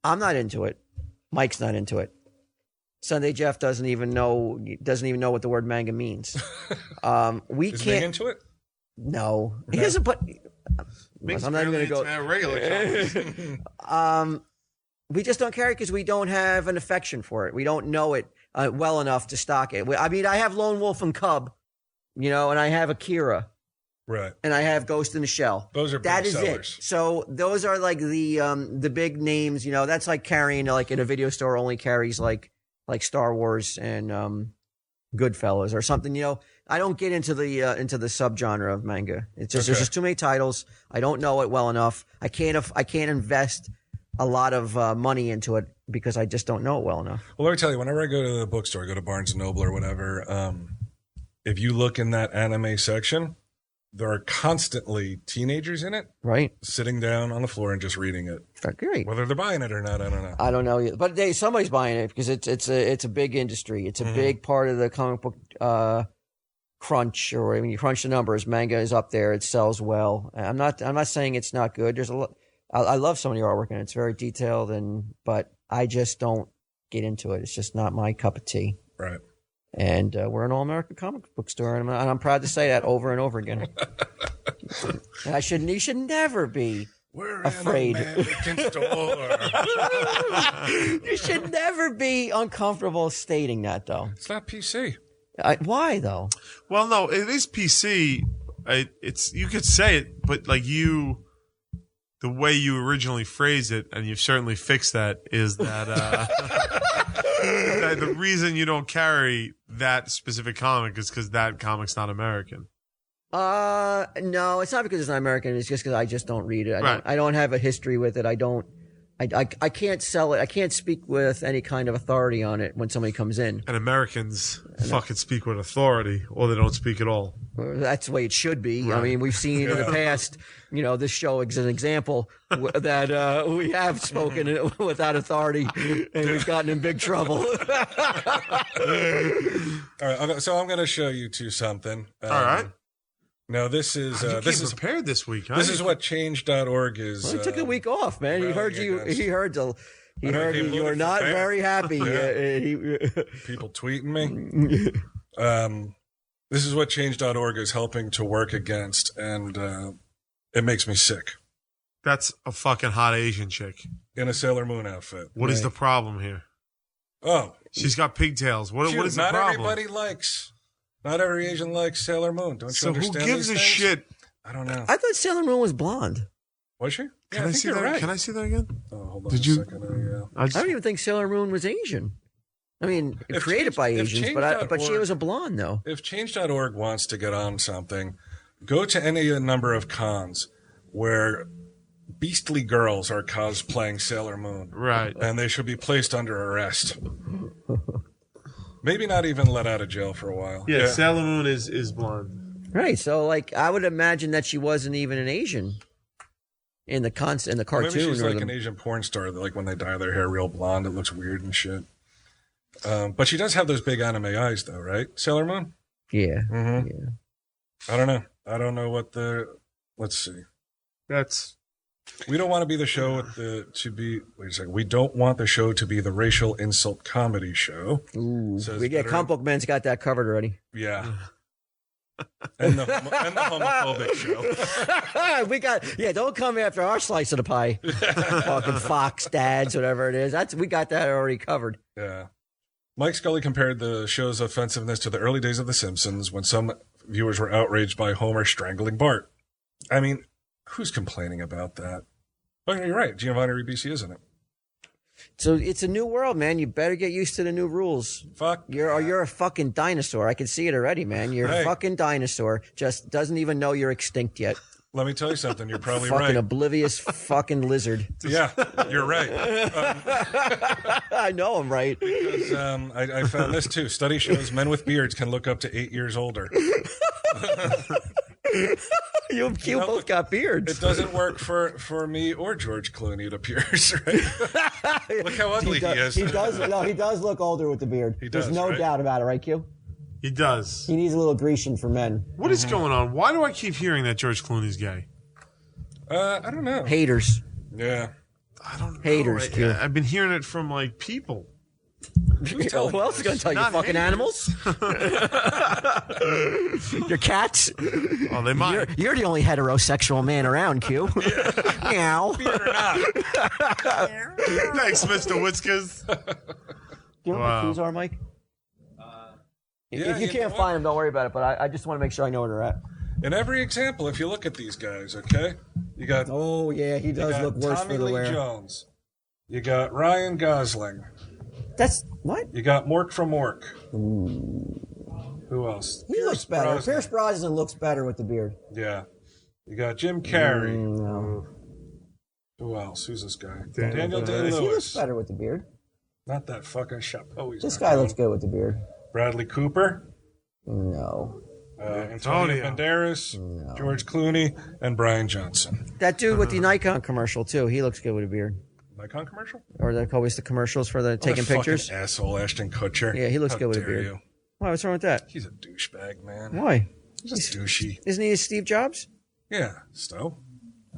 I'm not into it. Mike's not into it. Sunday Jeff doesn't even know what the word manga means. We Is can't. Ming into it? No, he doesn't put. Makes I'm not even going to go. Regular comics. We just don't carry it because we don't have an affection for it. We don't know it well enough to stock it. I mean, I have Lone Wolf and Cub, and I have Akira. Right. And I have Ghost in the Shell. Those are big sellers. It. So those are like the big names, that's like carrying like in a video store only carries like Star Wars and Goodfellas or something, I don't get into the subgenre of manga. It's just there's just too many titles. I don't know it well enough. I can't invest a lot of money into it because I just don't know it well enough. Well, let me tell you, whenever I go to the bookstore, I go to Barnes & Noble or whatever, if you look in that anime section, there are constantly teenagers in it, right? Sitting down on the floor and just reading it. Great. Whether they're buying it or not, I don't know. I don't know either. But somebody's buying it because it's a big industry. It's a big part of the comic book crunch, or when you crunch the numbers, manga is up there. It sells well. I'm not saying it's not good. There's a lot. I love some of the artwork and it's very detailed, but I just don't get into it. It's just not my cup of tea. Right. And we're an all-American comic book store, and I'm proud to say that over and over again. You should never be afraid. An American store. You should never be uncomfortable stating that, though. It's not PC. Why, though? Well, no, it is PC. It's you could say it, but the way you originally phrase it, and you've certainly fixed that, is that the reason you don't carry that specific comic is because that comic's not American. No, it's not because it's not American. It's just because I just don't read it. I don't have a history with it. I can't sell it. I can't speak with any kind of authority on it when somebody comes in. And Americans fucking speak with authority, or they don't speak at all. That's the way it should be. Right. I mean, we've seen in the past, this show is an example that we have spoken without authority and we've gotten in big trouble. All right, so I'm going to show you two something. All right. No, this is this is prepared this week. Huh? This is what change.org is. Well, he took a week off, man. He heard you. He heard you were not very happy. People tweeting me. This is what change.org is helping to work against, and it makes me sick. That's a fucking hot Asian chick in a Sailor Moon outfit. What is the problem here? Oh, she's got pigtails. What is the problem? Not every Asian likes Sailor Moon. Don't you understand? So who gives a shit? I don't know. I thought Sailor Moon was blonde. Was she? Can I see that? Right. Can I see that again? Oh, hold on a second. I don't even think Sailor Moon was Asian. I mean, created by Asians, but she was a blonde, though. If change.org wants to get on something, go to any number of cons where beastly girls are cosplaying Sailor Moon. Right. And they should be placed under arrest. Maybe not even let out of jail for a while. Yeah. Sailor Moon is blonde. Right. So, I would imagine that she wasn't even an Asian in the cartoon. Maybe she's like an Asian porn star. Like when they dye their hair real blonde, it looks weird and shit. But she does have those big anime eyes, though, right? Sailor Moon? Yeah. Mm-hmm. Yeah. I don't know. I don't know what let's see. We don't want to be the show wait a second. We don't want the show to be the racial insult comedy show. Ooh. Comic Book Man's got that covered already. Yeah. and the homophobic show. Don't come after our slice of the pie. Fucking Fox dads, whatever it is. We got that already covered. Yeah. Mike Scully compared the show's offensiveness to the early days of The Simpsons when some viewers were outraged by Homer strangling Bart. I mean, who's complaining about that? Oh, you're right. Giovanni Ribisi, isn't it? So it's a new world, man. You better get used to the new rules. Fuck. You're a fucking dinosaur. I can see it already, man. You're a fucking dinosaur. Just doesn't even know you're extinct yet. Let me tell you something. You're probably fucking right. Oblivious fucking lizard. Yeah, you're right. I know I'm right. Because I found this too. Study shows men with beards can look up to 8 years older. You both got beards. It doesn't work for me or George Clooney, it appears, right? Look how ugly he is. He does look older with the beard. He does, There's no doubt about it, right, Q? He does. He needs a little Grecian for men. What is going on? Why do I keep hearing that George Clooney's gay? I don't know. Haters. Yeah. I don't know. Haters, Q. I've been hearing it from, people. Who's telling Who else is going to tell you? Not Fucking me. animals? Your cats? Oh, they might. You're the only heterosexual man around, Q. Meow. Do Beard or not. Thanks, Mr. Whiskers. you know what Wow. the keys are, Mike? Yeah, If you you can't know find them, don't worry about it. But I just want to make sure I know where they're at. In every example, if you look at these guys, okay, you got Oh, yeah, he does look worse Tommy for the Lee wear. Jones, you got Ryan Gosling, That's what? you got Mork from Mork. Who else? He looks better. Brosnan. Pierce Brosnan looks better with the beard. Yeah, you got Jim Carrey. No. Who else? Who's this guy? Daniel Daniel Day-Lewis. He looks Day-Lewis. better with the beard. Not that fucking chapeau. He's This not guy doing. looks good with the beard. Bradley Cooper, No. Antonio Banderas, George Clooney, and Brian Johnson. That dude with the Nikon commercial, too. He looks good with a beard. Nikon commercial? Or they're always the commercials for the taking What a pictures. fucking asshole, Ashton Kutcher. Yeah, he looks How good with a dare beard. you. Why? What's wrong with that? He's a douchebag, man. Why? He's just douchey. Isn't he a Steve Jobs? Yeah, so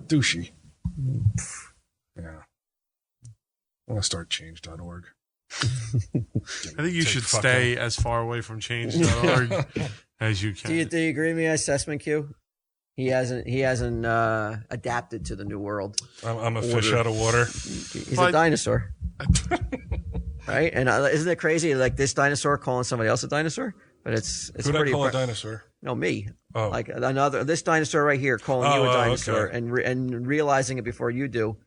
douchey. Yeah. I'm gonna start change.org. I think you should stay as far away from change.org as you can. Do you agree with me? Assessment Q. He hasn't adapted to the new world. I'm a fish out of water. He's a But- dinosaur, right? And isn't it crazy? Like this dinosaur calling somebody else a dinosaur, but it's Who'd I pretty. call a dinosaur? No, me. Oh. Like this dinosaur right here calling you a Oh, dinosaur okay. and realizing it before you do.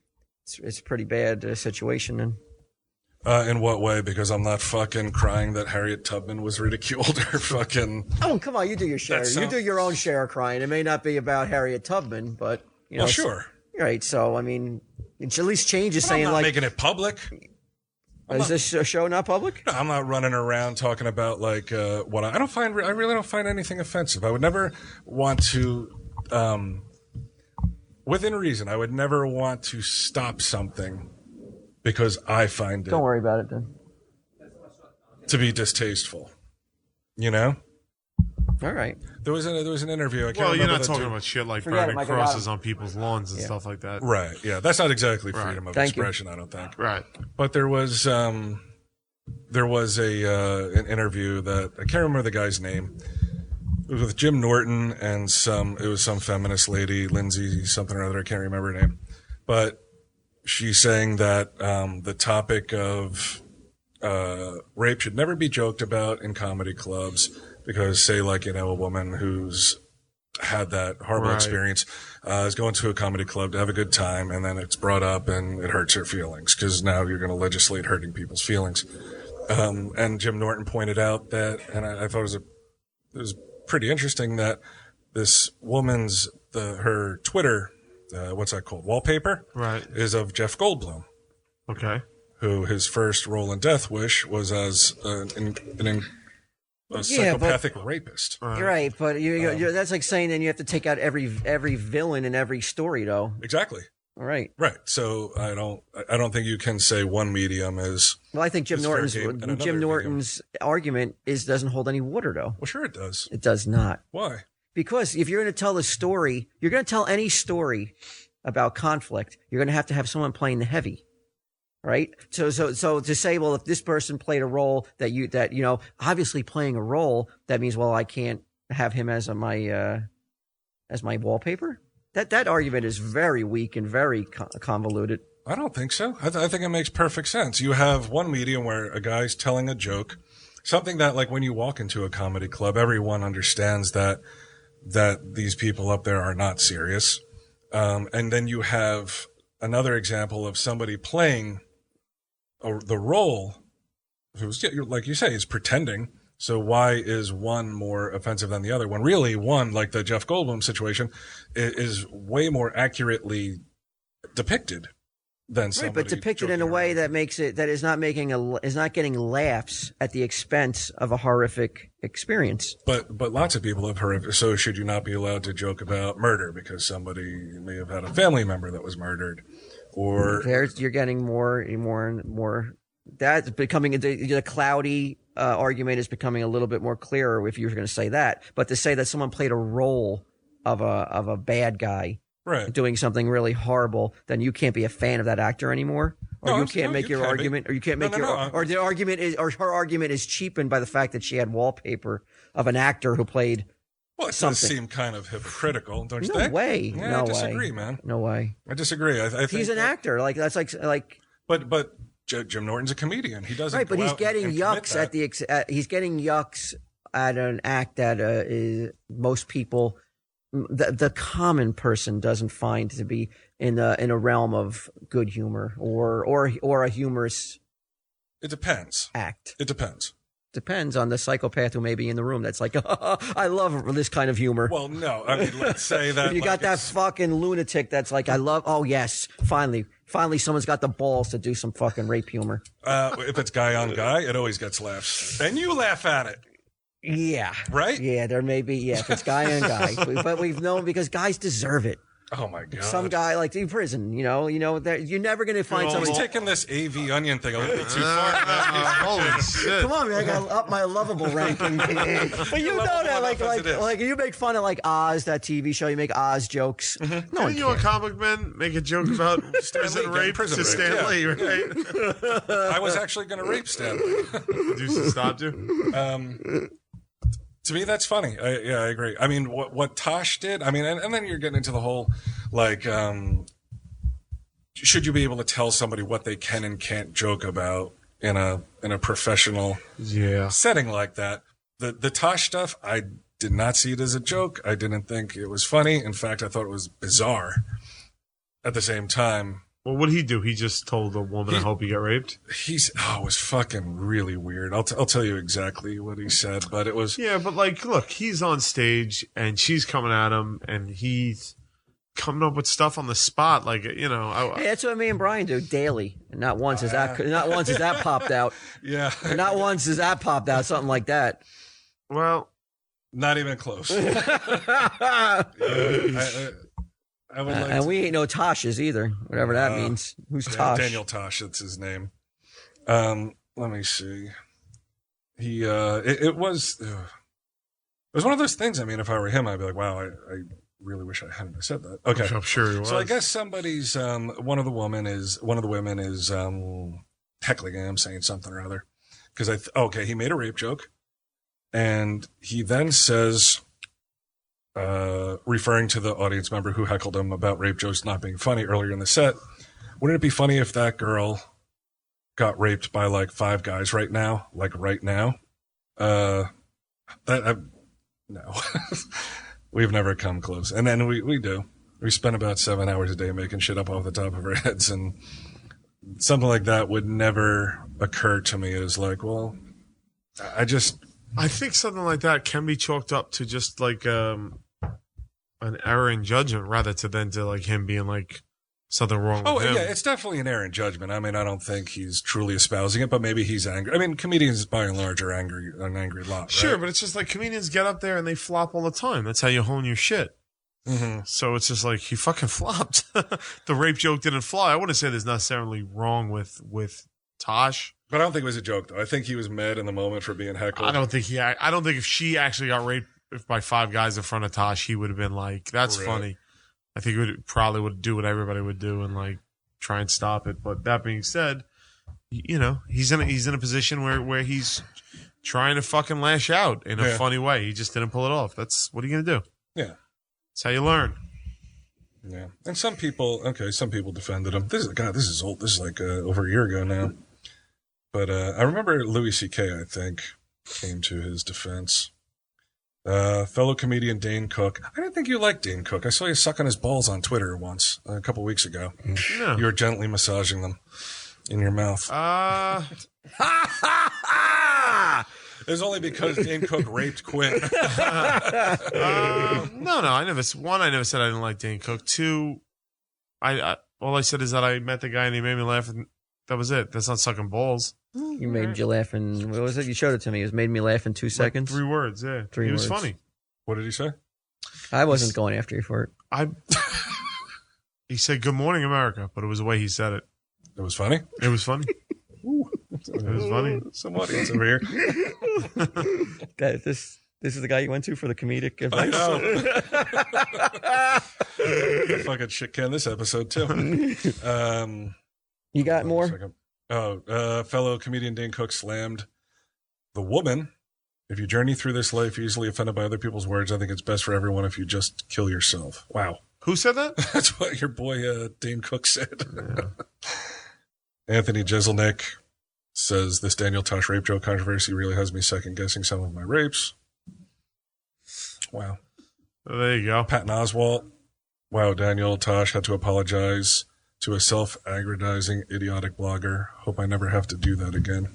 It's a pretty bad situation. And In what way? Because I'm not fucking crying that Harriet Tubman was ridiculed or fucking. oh, come on, you do your share. That You sounds- do your own share of crying. It may not be about Harriet Tubman, but you know. Well, sure. Right. So I mean, it's at least change is I'm saying not like, making it public. is this show not public? I'm not running around talking about like what I don't find. I really don't find anything offensive. I would never want to, within reason, I would never want to stop something because I find Don't it worry about it then. to be distasteful. You know, All right. there was an interview. I can't Well, you're remember not the talking dude. about shit like Forget it, burning Mike, I got crosses him. on people's lawns and stuff like that. Right. Yeah, that's not exactly freedom of Thank you. expression. I don't think. Right. But there was a an interview that I can't remember the guy's name. It was with Jim Norton and it was some feminist lady, Lindsay something or other. I can't remember her name, but she's saying that the topic of rape should never be joked about in comedy clubs because, say, like a woman who's had that horrible Right. experience is going to a comedy club to have a good time, and then it's brought up and it hurts her feelings because now you're going to legislate hurting people's feelings. And Jim Norton pointed out that, and I thought it was pretty interesting that this woman's her Twitter, what's that called, wallpaper, Right. is of Jeff Goldblum, Okay. who his first role in Death Wish was as a but- psychopathic rapist. You're right, but you're, that's like saying then you have to take out every villain in every story, though. Exactly. All right. Right. So I don't think you can say one medium is. Well, I think Jim It's fair Norton's game and another argument doesn't hold any water, though. Well, sure it does. It does not. Why? Because if you're going to tell a story, you're going to tell any story about conflict, you're going to have someone playing the heavy. Right. So to say, well, if this person played a role that obviously playing a role, that means, well, I can't have him as my wallpaper. That argument is very weak and very convoluted. I don't think so. I think it makes perfect sense. You have one medium where a guy's telling a joke, something that, like, when you walk into a comedy club, everyone understands that these people up there are not serious. And then you have another example of somebody playing the role who's, like you say, is pretending. So why is one more offensive than the other? When really one, like the Jeff Goldblum situation, is way more accurately depicted than Right, somebody but depicted in a joking way around. that makes it that is not getting laughs at the expense of a horrific experience. But lots of people have heard. So should you not be allowed to joke about murder because somebody may have had a family member that was murdered, or You're getting more and more. That's becoming the cloudy argument is becoming a little bit more clearer if you're going to say that. But to say that someone played a role of a bad guy right? doing something really horrible, then you can't be a fan of that actor anymore. Or No, you can't make you your can be. argument, or you can't No, make no, your, no. or the argument is, or her argument is cheapened by the fact that she had wallpaper of an actor who played. Well, it does something. seem kind of hypocritical, don't you No think? way. Yeah, No I disagree, way. man. No way. I disagree. I think He's an actor. Like that's like. But Jim Norton's a comedian. He doesn't. Right, but go he's out getting and yucks commit at he's getting yucks at an act that is most people, the common person doesn't find to be in a realm of good humor or a humorous. It depends. Act. It depends. Depends on the psychopath who may be in the room. That's like, I love this kind of humor. Well, no, I mean, let's say that If you got that fucking lunatic that's like, I love. Oh yes, finally, someone's got the balls to do some fucking rape humor. If it's guy on guy, it always gets laughs, and you laugh at it. Yeah. Right? Yeah, there may be. Yeah, if it's guy on guy, but we've known because guys deserve it. Oh my god! Some guy like in prison, you're never going to find He's somebody. taking this AV onion thing a little bit too far. Holy shit! Come on, man! I got to up my lovable ranking. But you know that, like you make fun of like Oz, that TV show. You make Oz jokes. No Didn't one you a cares. comic man make a joke about prison rape to Stan Lee, right? I was actually going to rape Stan Lee. Deuces stopped you. To me, that's funny. I agree. I mean, what Tosh did, I mean, and then you're getting into the whole, like, should you be able to tell somebody what they can and can't joke about in a professional setting like that? The Tosh stuff, I did not see it as a joke. I didn't think it was funny. In fact, I thought it was bizarre. At the same time, Well, what did he do? He just told a woman, I hope you get raped? it was fucking really weird. I'll tell you exactly what he said, but it was... Yeah, but like, look, he's on stage and she's coming at him and he's coming up with stuff on the spot. Like, Hey, that's what me and Brian do daily. And not once has that popped out. Yeah. And not once has that popped out. Something like that. well, Not even close. I would like And we ain't no Toshes either, whatever that means. Who's Tosh? Daniel Tosh, that's his name. Let me see. He it was one of those things. I mean, if I were him, I'd be like, wow, I really wish I hadn't said that. Okay. I'm sure he was. So I guess somebody's one of the women is heckling him, saying something or other. Because he made a rape joke, and he then says, referring to the audience member who heckled him about rape jokes not being funny earlier in the set, wouldn't it be funny if that girl got raped by like 5 guys right now? Like right now? No. We've never come close. And then we do. We spend about 7 hours a day making shit up off the top of our heads, and something like that would never occur to me as like, well, I think something like that can be chalked up to just like an error in judgment rather than to like him being like something wrong with him. Yeah, it's definitely an error in judgment. I mean, I don't think he's truly espousing it, but maybe he's angry. I mean, comedians by and large are angry a lot, right? Sure, but it's just like comedians get up there and they flop all the time. That's how you hone your shit. Mm-hmm. So it's just like he fucking flopped. The rape joke didn't fly. I wouldn't say there's necessarily wrong with Tosh. But I don't think it was a joke, though. I think he was mad in the moment for being heckled. I don't think if she actually got raped by 5 guys in front of Tosh, he would have been like, that's Right. funny. I think he probably would do what everybody would do and like try and stop it. But that being said, he's in a position where he's trying to fucking lash out in a funny way. He just didn't pull it off. What are you going to do? Yeah. That's how you learn. Yeah. And some people defended him. This is old. This is like over a year ago now. But I remember Louis C.K., I think, came to his defense. Fellow comedian Dane Cook. I didn't think you liked Dane Cook. I saw you sucking his balls on Twitter once, a couple weeks ago. No. You were gently massaging them in your mouth. It was only because Dane Cook raped Quinn. No, I never said I didn't like Dane Cook. 2, all I said is that I met the guy and he made me laugh, and that was it. That's not sucking balls. You made you laugh in, what was it? You showed it to me. It was made me laugh in 2 seconds. 3 words, yeah. 3 He was words. funny. What did he say? I wasn't going after you for it. He said, "Good morning, America," but it was the way he said it. It was funny? It was funny. It was funny. Some audience over here. This is the guy you went to for the comedic I advice? know. Fucking shit can this episode, too. You got Hold on a more? second. Fellow comedian Dane Cook slammed the woman. If you journey through this life easily offended by other people's words, I think it's best for everyone if you just kill yourself. Wow. Who said that? That's what your boy Dane Cook said. Anthony Jeselnik says, this Daniel Tosh rape joke controversy really has me second-guessing some of my rapes. Wow. There you go. Patton Oswalt. Wow, Daniel Tosh had to apologize to a self-aggrandizing, idiotic blogger. Hope I never have to do that again.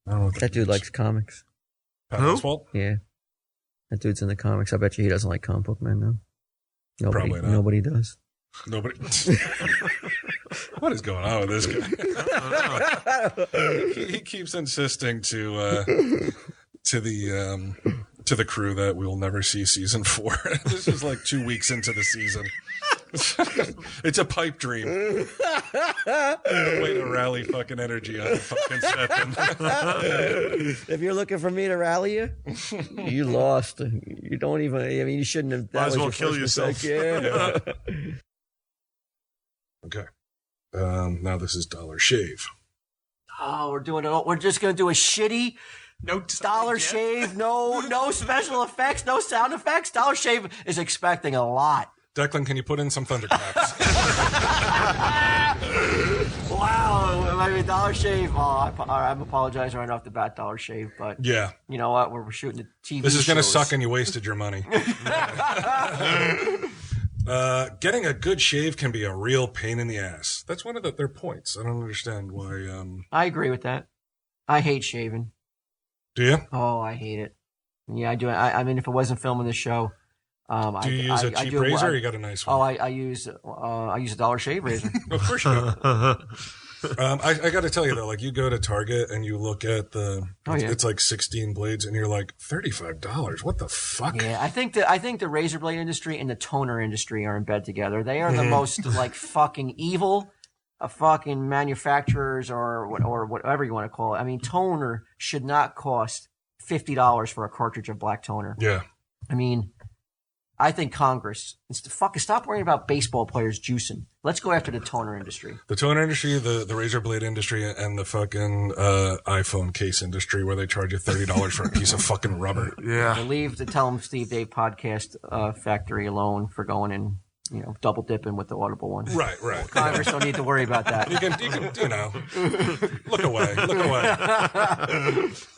I don't know what That dude likes comics. Patton Who? Oswalt? Yeah. That dude's in the comics. I bet you he doesn't like comic book men, though. Probably not. Nobody does. Nobody. What is going on with this guy? he keeps insisting to the crew that we'll never see season 4. This is like 2 weeks into the season. It's a pipe dream. Way to rally fucking energy on the fucking set. If you're looking for me to rally you, you lost. You don't even. I mean, you shouldn't have. Might as well kill yourself. Yeah. Okay. Now this is Dollar Shave. Oh, we're just gonna do a shitty No Dollar Shave. No special effects. No sound effects. Dollar Shave is expecting a lot. Declan, can you put in some thunderclaps? Wow. I mean, Dollar Shave. Oh, I'm apologizing right off the bat, Dollar Shave. But Yeah. you know what? We're shooting the TV. This is going to shows. suck and you wasted your money. Getting a good shave can be a real pain in the ass. That's one of their points. I don't understand why. I agree with that. I hate shaving. Do you? Oh, I hate it. Yeah, I do. I mean, if it wasn't filming the show, Do you use a cheap razor or you got a nice one? Oh, I use a Dollar Shave razor. Of course you do. I got to tell you though, like you go to Target and you look at it's like 16 blades and you're like $35. What the fuck? Yeah, I think the razor blade industry and the toner industry are in bed together. They are the most like fucking evil, fucking manufacturers or whatever you want to call it. I mean, toner should not cost $50 for a cartridge of black toner. Yeah. I mean, I think Congress stop worrying about baseball players juicing. Let's go after the toner industry. The toner industry, the razor blade industry, and the fucking iPhone case industry where they charge you $30 for a piece of fucking rubber. Yeah. Leave the Tell 'em Steve Dave podcast factory alone for going and double dipping with the Audible one. Right. Congress don't need to worry about that. You can look away.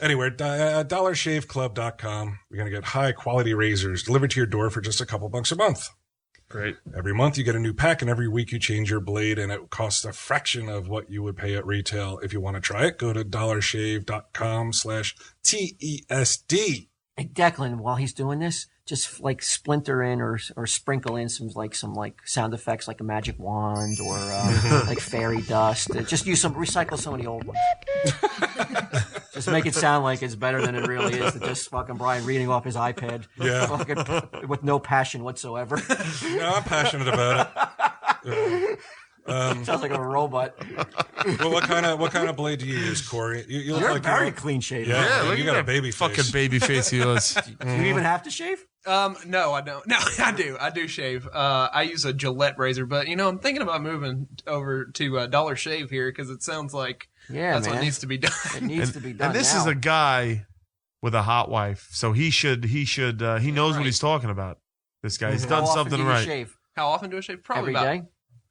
Anyway, dollarshaveclub.com. You're going to get high quality razors delivered to your door for just a couple bucks a month. Great. Every month you get a new pack and every week you change your blade and it costs a fraction of what you would pay at retail. If you want to try it, go to dollarshave.com/TESD. Hey, Declan, while he's doing this, just like splinter in or sprinkle in some sound effects like a magic wand or like fairy dust. Just recycle some of the old ones. Just make it sound like it's better than it really is. Just fucking Brian reading off his iPad. Yeah. Fucking, with no passion whatsoever. No, I'm passionate about it. Sounds like a robot. Well, what kind of blade do you use, Corey? You look You're like very clean shaven. Yeah, Look you at got a that baby fucking face. baby face he was. Do you even have to shave? No, I don't. No, I do. I do shave. I use a Gillette razor, but I'm thinking about moving over to Dollar Shave here because it sounds like that's what needs to be done. It needs to be done. And this now. is a guy with a hot wife, so he knows what he's talking about. This guy, he's How done often something do you right. shave? How often do I shave? Probably Every about day?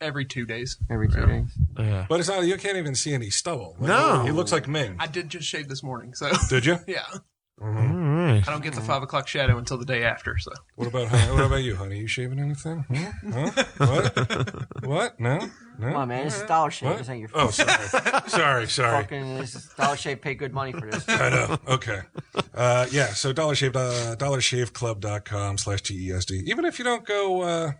every 2 days. Every 2 days. Yeah. But it's not. You can't even see any stubble. Like, No. he looks like Ming. I did just shave this morning, so Did you? yeah. All right. I don't get the 5 o'clock shadow until the day after. So What about you, honey? You shaving anything? Huh? What? No. Come on, man. This is Dollar Shave. What? This ain't your Oh, sorry. fucking. This is Dollar Shave. Pay good money for this. I know. Okay. Yeah. So dollarshaveclub.com/TESD. Even if you don't go, oh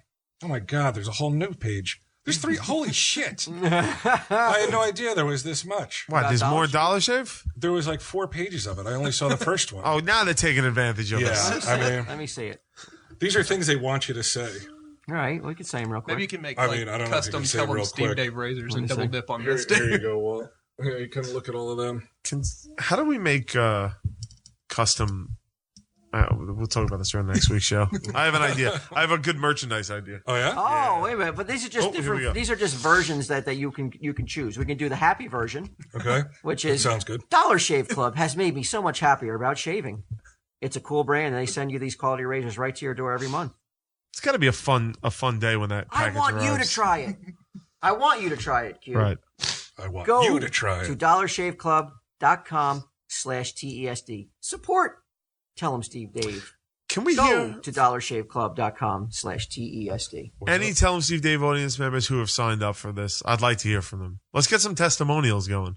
my God, there's a whole new page. There's 3. Holy shit. I had no idea there was this much. What, there's more Dollar Shave? There was like 4 pages of it. I only saw the first one. Oh, now they're taking advantage of yeah. us. Let me see it. These are things they want you to say. All right, we can say them real quick. maybe you can make I mean, I don't know if you custom can say Tell 'em real Steve quick. Dave razors Let and me double see. dip on Here this. you go, Walt. Here, you can look at all of them. How do we make custom We'll talk about this during next week's show. I have an idea. I have a good merchandise idea. Oh yeah. Oh, wait a minute! But these are just Here we different. go. These are just versions that you can choose. We can do the happy version, Okay. which That is sounds good. Dollar Shave Club has made me so much happier about shaving. It's a cool brand, and they send you these quality razors right to your door every month. It's got to be a fun day when that I package want you to arrives. try it. I want you to try it, Q. Right. I want Go you to try to it. dollarshaveclub.com/TESD. Support. Tell them Steve Dave. Can we Go hear to dollarshaveclub.com/TESD. any Tell 'em Steve Dave audience members who have signed up for this? I'd like to hear from them. Let's get some testimonials going.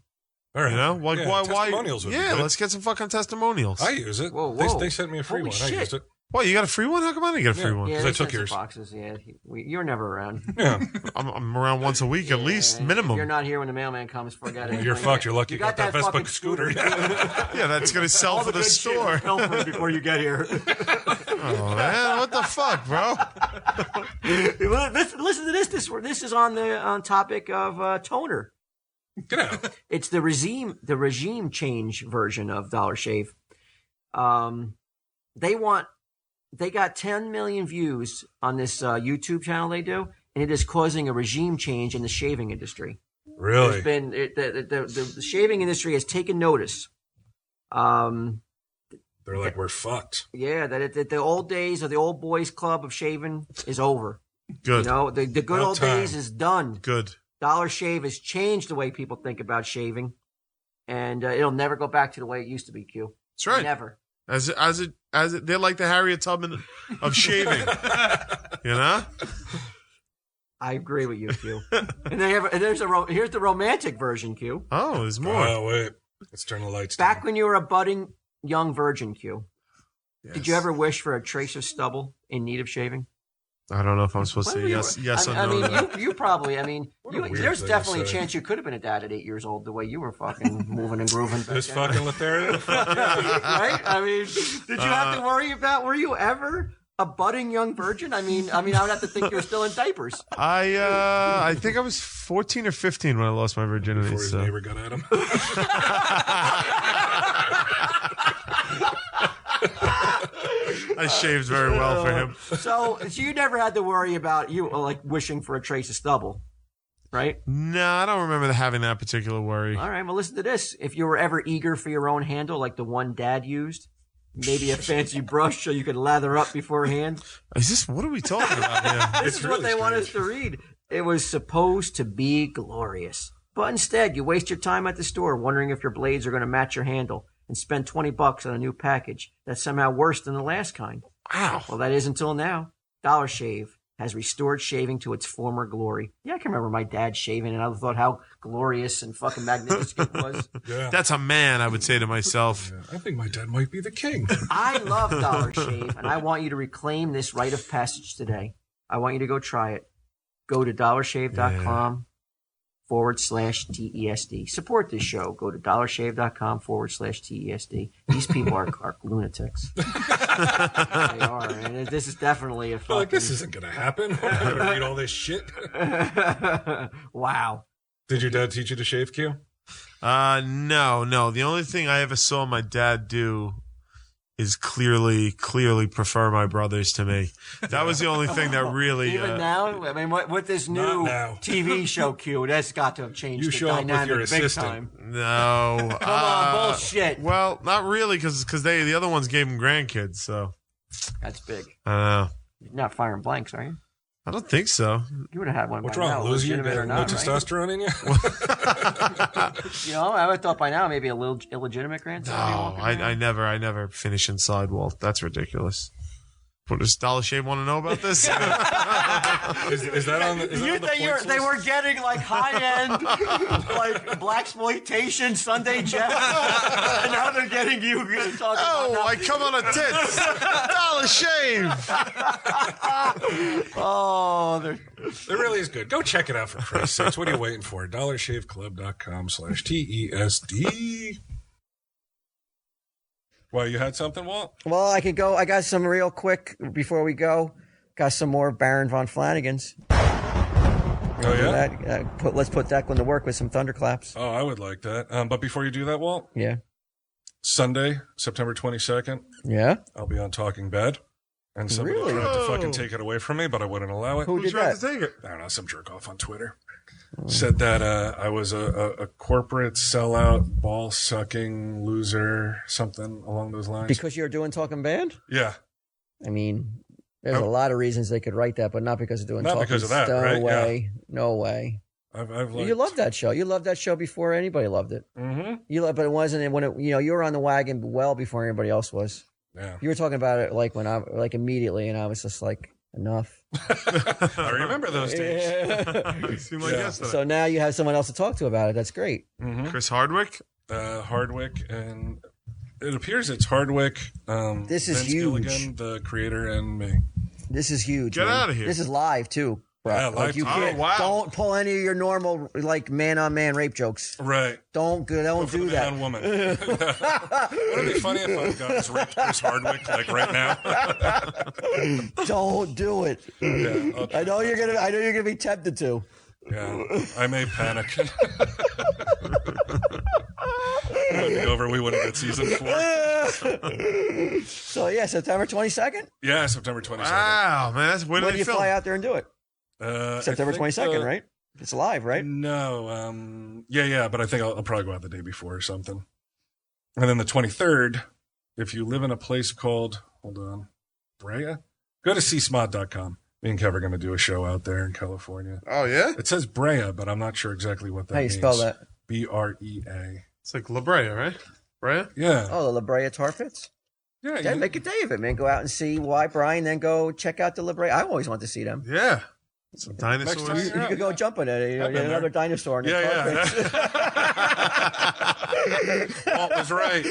All right. You know, like Yeah, why? testimonials would be Yeah, good. let's get some fucking testimonials. I use it. Whoa, They, whoa. they sent me a free Holy one. I shit. used it. What, you got a free one? How come I didn't get a free Yeah. one? Yeah, 'Cause they I took sent some yours. boxes. Yeah, you're never around. Yeah. I'm around once a week at least, Yeah, minimum. If you're not here when the mailman comes, forget it. You're fucked. You're lucky You you got that Vespa fucking scooter. Yeah, that's gonna sell All for the good shit store. was pilfered before you get here. Oh man, what the fuck, bro? Listen to this. This is on the topic of toner. Get out. It's the regime change version of Dollar Shave. They got 10 million views on this YouTube channel they do, and it is causing a regime change in the shaving industry. Really? There's been the shaving industry has taken notice. They're like, we're fucked. Yeah, that the old days of the old boys club of shaving is over. Good. You know, the good About old time. days is done. Good. Dollar Shave has changed the way people think about shaving, and it'll never go back to the way it used to be. Q. That's right. Never. As it, they're like the Harriet Tubman of shaving. You know? I agree with you, Q. And here's the romantic version, Q. Oh, there's more. Oh, wait. Let's turn the lights Back down. when you were a budding young virgin, Q. Yes. Did you ever wish for a trace of stubble in need of shaving? I don't know if I'm supposed to When say were yes, you- yes I or mean, no. I to that. mean, you probably. I mean, What a weird there's thing to definitely a say. chance you could have been a dad at 8 years old, the way you were fucking moving and grooving. back This then. fucking Lothario? Right? I mean, did you have to worry about? Were you ever a budding young virgin? I mean, I would have to think you were still in diapers. I think I was 14 or 15 when I lost my virginity. Before his So. neighbor got at him. I shaved very well for him. So you never had to worry about you like wishing for a trace of stubble, right? No, I don't remember having that particular worry. All right. Well, listen to this. If you were ever eager for your own handle, like the one Dad used, maybe a fancy brush so you could lather up beforehand. Is this, what are we talking about here? This is what they want us to read. It was supposed to be glorious. But instead, you waste your time at the store wondering if your blades are going to match your handle and spend $20 on a new package that's somehow worse than the last kind. Wow. Well, that is until now. Dollar Shave has restored shaving to its former glory. Yeah, I can remember my dad shaving, and I thought how glorious and fucking magnificent it was. Yeah. That's a man, I would say to myself. Yeah, I think my dad might be the king. I love Dollar Shave, and I want you to reclaim this rite of passage today. I want you to go try it. Go to dollarshave.com/TESD. Support this show. Go to dollarshave.com/TESD. These people are lunatics. They are. And this is definitely a fucking... Like, this isn't going to happen. I'm not going to read all this shit. Wow. Did your dad teach you to shave, Q? No. The only thing I ever saw my dad do is clearly prefer my brothers to me. That was the only thing that really... Even now? I mean, with this Not new now. TV show, Q, that's got to have changed You the show up with dynamic your big assistant. time. No. Come on, bullshit. Well, not really, because the other ones gave him grandkids, so... That's big. I don't know. You're not firing blanks, are you? I don't think so. You would have had one What's by wrong? now, Losing your legitimate or no not, right? testosterone in you? You know, I would have thought by now maybe a little illegitimate grandson. would be No, walking around. I never finish inside, Walt. That's ridiculous. What does Dollar Shave want to know about this? Is that on the, is that on the points They list? were getting like high end, like blaxploitation Sunday Jeff, and now they're getting you talking Oh, about. I come on a tits. Dollar Shave. Oh, they're. It really is good. Go check it out for Christ's sakes. What are you waiting for? dollarshaveclub.com/TESD. Well, you had something, Walt? Well, I could go. I got some real quick before we go. Got some more Baron von Flanagan's. Oh, yeah? Let's put Declan to work with some thunderclaps. Oh, I would like that. But before you do that, Walt, Yeah. Sunday, September 22nd. Yeah. I'll be on Talking Bad. And somebody Really? tried to fucking take it away from me, but I wouldn't allow it. Who Who did tried that? to take it? I don't know, some jerk off on Twitter. Said that I was a corporate sellout, ball-sucking loser, something along those lines. Because you're doing Talking Bad? Yeah. I mean, there's a lot of reasons they could write that, but not because of doing Not Talking. because of that, No right? way. No way. I've You loved that show. You loved that show before anybody loved it. Mm-hmm. But it wasn't when you were on the wagon well before anybody else was. Yeah. You were talking about it like immediately, and I was just like, enough. I remember those days. It seemed like yesterday. So now you have someone else to talk to about it. That's great. Mm-hmm. Chris Hardwick? Hardwick, and it appears it's Hardwick, This is Vince huge. Gilligan, the creator, and me. This is huge. Get man. outta here. This is live too. Bro. Yeah, live you too. can't, Oh, wow. Don't pull any of your normal man-on-man rape jokes. Right. Don't do that. Man, woman. Wouldn't it be funny if I got raped Chris Hardwick like right now? Don't do it. Yeah, I know you're gonna be tempted to. yeah, I may panic. It would be over. We wouldn't get season 4. So yeah, September 22nd. Yeah, September 22nd. Wow, man. That's when When they do you film. fly out there and do it? September I think, 22nd, right? It's live, right? No. Yeah, but I think I'll probably go out the day before or something. And then the 23rd, if you live in a place called, Brea, go to csmod.com. Me and Kev are going to do a show out there in California. Oh, yeah? It says Brea, but I'm not sure exactly what that How you means. spell that? Brea. It's like La Brea, right? Brea? Yeah. Oh, the La Brea Tar Pits. Yeah. Yeah, make a day of it, man. Go out and see why Brian, then go check out the La Brea. I always want to see them. Yeah. Some Next dinosaurs. time. You could go jump on it. I've been Another there. dinosaur in the Yeah. Walt was right.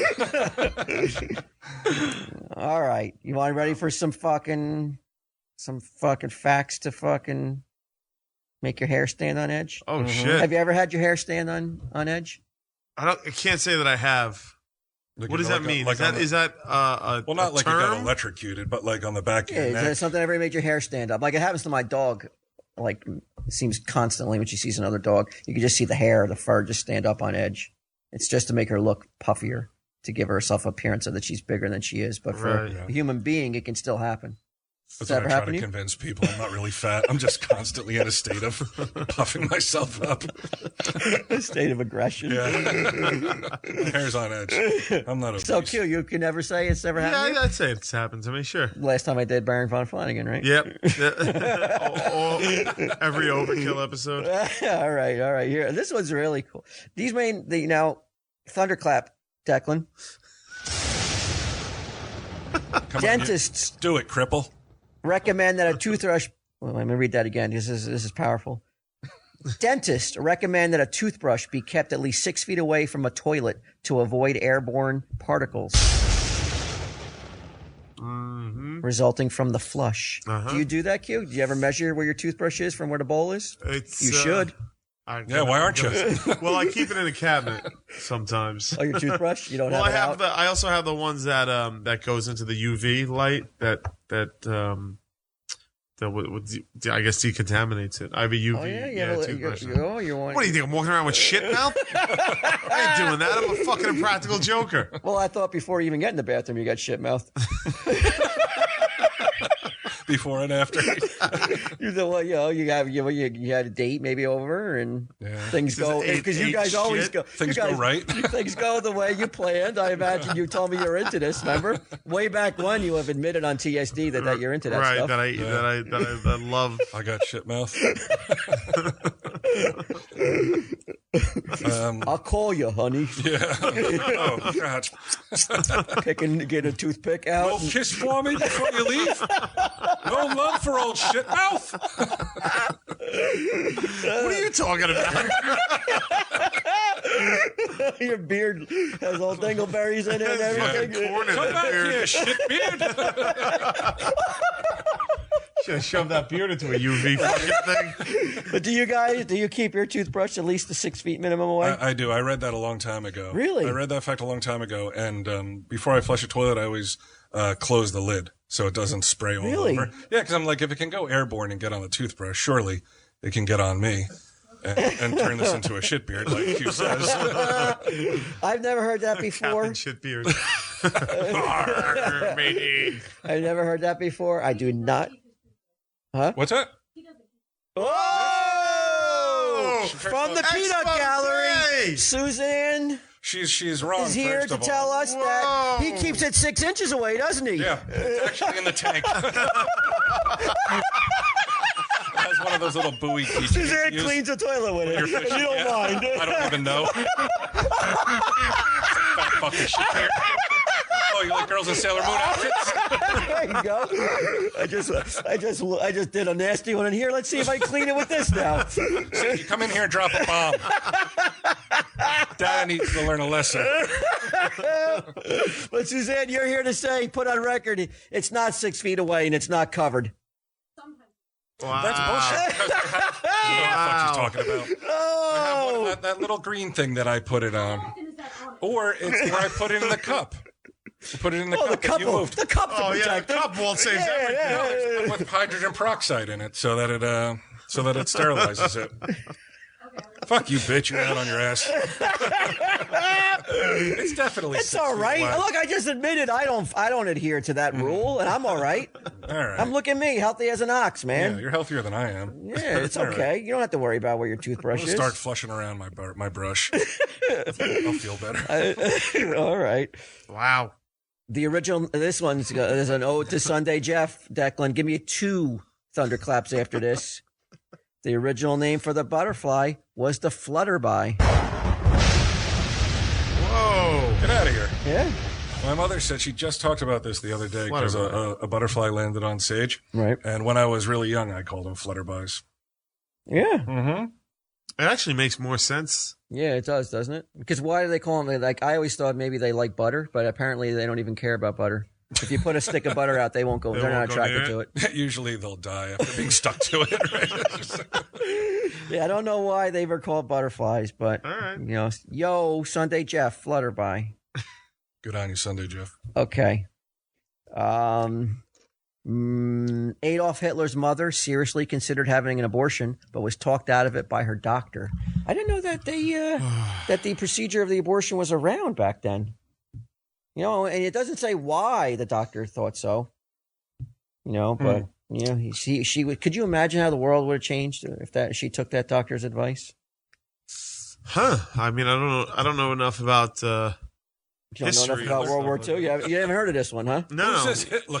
All right. You want ready for some fucking facts to fucking make your hair stand on edge? Oh, Mhm. shit. Have you ever had your hair stand on edge? I can't say that I have. Like, What does that mean? Like Is that a well, not a like you got term? electrocuted, but like on the back of Yeah, your is neck. that something ever made your hair stand up? Like it happens to my dog. Like it seems constantly when she sees another dog, you can just see the hair, the fur just stand up on edge. It's just to make her look puffier, to give herself appearance of that she's bigger than she is. But for Right. a human being, it can still happen. That's that what ever I try happen to to you? convince people. I'm not really fat. I'm just constantly in a state of puffing myself up. A state of aggression. Yeah. My hair's on edge. I'm not obese. So cute. You can never say it's never happened to Yeah, you? I'd say it's happened to me, sure. Last time I did Baron von Flanagan, right? Yep. Every overkill episode. all right. Here, this one's really cool. These thunderclap, Declan. Come Dentists on, do it, cripple. recommend that a toothbrush. Well, let me read that again. This is powerful. Dentists recommend that a toothbrush be kept at least 6 feet away from a toilet to avoid airborne particles resulting from the flush. Uh-huh. Do you do that, Q? Do you ever measure where your toothbrush is from where the bowl is? You should. Yeah, why aren't you? Well, I keep it in a cabinet sometimes. Oh, your toothbrush? You don't Well, have it out? I also have the ones that that goes into the UV light that would I guess decontaminates it. I have a UV. Oh yeah. toothbrush. You're one. What do you think? I'm walking around with shit mouth? I ain't doing that. I'm a fucking impractical joker. Well, I thought before you even get in the bathroom, you got shit mouth. Before and after. You know, well, you had a date maybe over, and things go because you guys always shit. go. Things you guys, go right. Things go the way you planned. I imagine you told me you're into this. Remember, way back when you have admitted on TSD that you're into that Right, stuff. that I love. I got shit mouth. I'll call you, honey. Yeah. Oh, God. Get a toothpick out. No kiss for me before you leave? No love for old shit mouth? What are you talking about? Your beard has all dingleberries in it and everything. Corn in Come that back beard. here, shit beard. Should have shoved that beard into a UV fucking thing. But do you keep your toothbrush at least the 6 feet minimum away? I do. I read that a long time ago. Really? I read that fact a long time ago. And before I flush a toilet, I always close the lid so it doesn't spray all Really? over. Yeah, because I'm like, if it can go airborne and get on the toothbrush, surely it can get on me. and turn this into a shit beard, like Q says. I've never heard that before. Captain shit beard. I've never heard that before. I do not. Huh? What's that? Oh! From the Peanut Gallery, Suzanne She's wrong. is here to tell us that he keeps it 6 inches away, doesn't he? Yeah, it's actually in the tank. It has one of those little buoy pieces. Suzanne cleans the toilet with it. You don't mind. I don't even know. Fat fucking shit here. Oh, you like girls in Sailor Moon outfits? There you go. I just did a nasty one in here. Let's see if I clean it with this now. You come in here and drop a bomb. Dad needs to learn a lesson. But Suzanne, you're here to say, put on record, it's not 6 feet away and it's not covered. Wow. That's bullshit. You know what the fuck she's talking about. Oh! I have that little green thing that I put it on. Or it's where I put it in the cup. Put it in the cup. The cup, You moved. the cup's Oh, yeah, protected. the cup won't save everything. With hydrogen peroxide in it so that it sterilizes it. Fuck you, bitch. You're out on your ass. It's definitely. It's all right. Look, I just admitted I don't adhere to that rule, and I'm all right. All right. I'm looking at me, healthy as an ox, man. Yeah, you're healthier than I am. Yeah, it's All okay. right. You don't have to worry about where your I'm toothbrush gonna is. start flushing around my brush. I'll feel better. All right. Wow. The original. This one's there's an ode to Sunday Jeff. Declan, give me 2 thunderclaps after this. The original name for the butterfly was the flutterby. Whoa. Get out of here. Yeah. My mother said she just talked about this the other day because a butterfly landed on stage. Right. And when I was really young, I called them flutterbys. Yeah. Mm-hmm. It actually makes more sense. Yeah, it does, doesn't it? Because why do they call them? Like, I always thought maybe they like butter, but apparently they don't even care about butter. If you put a stick of butter out, they won't go. They're not attracted to it. Usually they'll die after being stuck to it. Right? Yeah, I don't know why they were called butterflies, but All right. yo, Sunday Jeff, flutterby. Good on you, Sunday Jeff. Okay. Adolf Hitler's mother seriously considered having an abortion, but was talked out of it by her doctor. I didn't know that that the procedure of the abortion was around back then. And it doesn't say why the doctor thought so. But she would. Could you imagine how the world would have changed if she took that doctor's advice? Huh. I mean, I don't know enough about You don't know enough history about and World War stuff II? You haven't heard of this one, huh? No. Who says Hitler?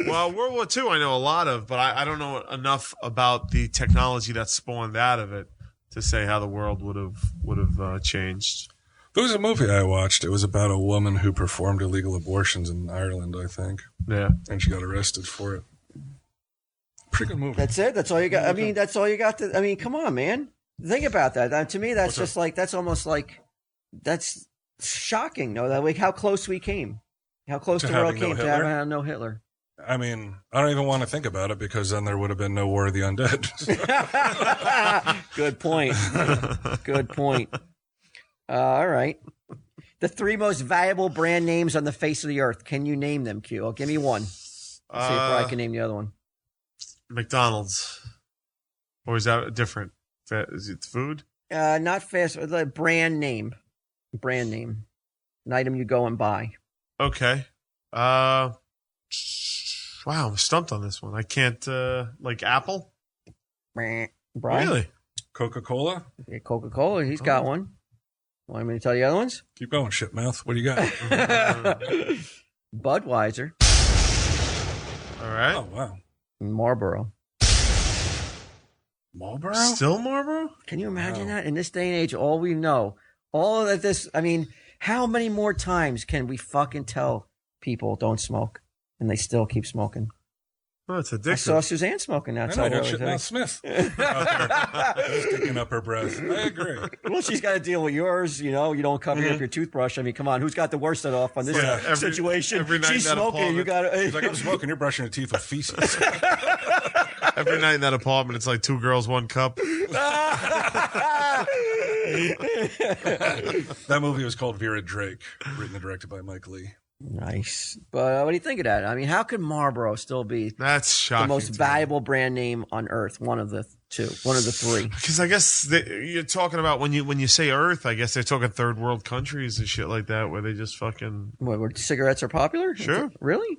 Well, World War II I know a lot of, but I don't know enough about the technology that spawned out of it to say how the world would have changed. There was a movie I watched. It was about a woman who performed illegal abortions in Ireland, I think. Yeah. And she got arrested for it. Pretty good movie. That's it. That's all you got. I mean, that's all you got. Come on, man. Think about that. To me, that's just like that's almost like that's shocking. No, that like how close we came, how close the world came to having no Hitler. I mean, I don't even want to think about it because then there would have been no War of the Undead. Good point. Good point. All right. The 3 most valuable brand names on the face of the earth. Can you name them, Q? Oh, give me one. See if I can name the other one. McDonald's. Or is that different? Is it food? Not fast. The brand name. Brand name. An item you go and buy. Okay. Wow, I'm stumped on this one. I can't, like Apple? Brian? Really? Coca-Cola? Yeah, Coca-Cola. He's got one. Want me to tell you the other ones? Keep going, shitmouth. What do you got? Budweiser. All right. Oh, wow. Marlboro. Marlboro? Still Marlboro? Can you imagine that? In this day and age, all we know, all of this, I mean, how many more times can we fucking tell people don't smoke and they still keep smoking? Oh, it's I addictive. saw Suzanne smoking I outside know, earlier shitmouth today. Smith. Out there, sticking up her breath. I agree. Well, she's got to deal with yours. You don't cover up your toothbrush. I mean, come on, who's got the worst of it off on this situation? every night She's in that smoking. You got She's to. like, I'm smoking. You're brushing your teeth with feces. Every night in that apartment, it's like 2 girls, 1 cup. That movie was called Vera Drake, written and directed by Mike Lee. Nice. But what do you think of that? I mean, how could Marlboro still be That's shocking. the most valuable brand name on earth? One of the two, one of the three. Because I guess you're talking about when you say Earth, I guess they're talking third world countries and shit like that, where they just fucking. Where cigarettes are popular? Sure. Really?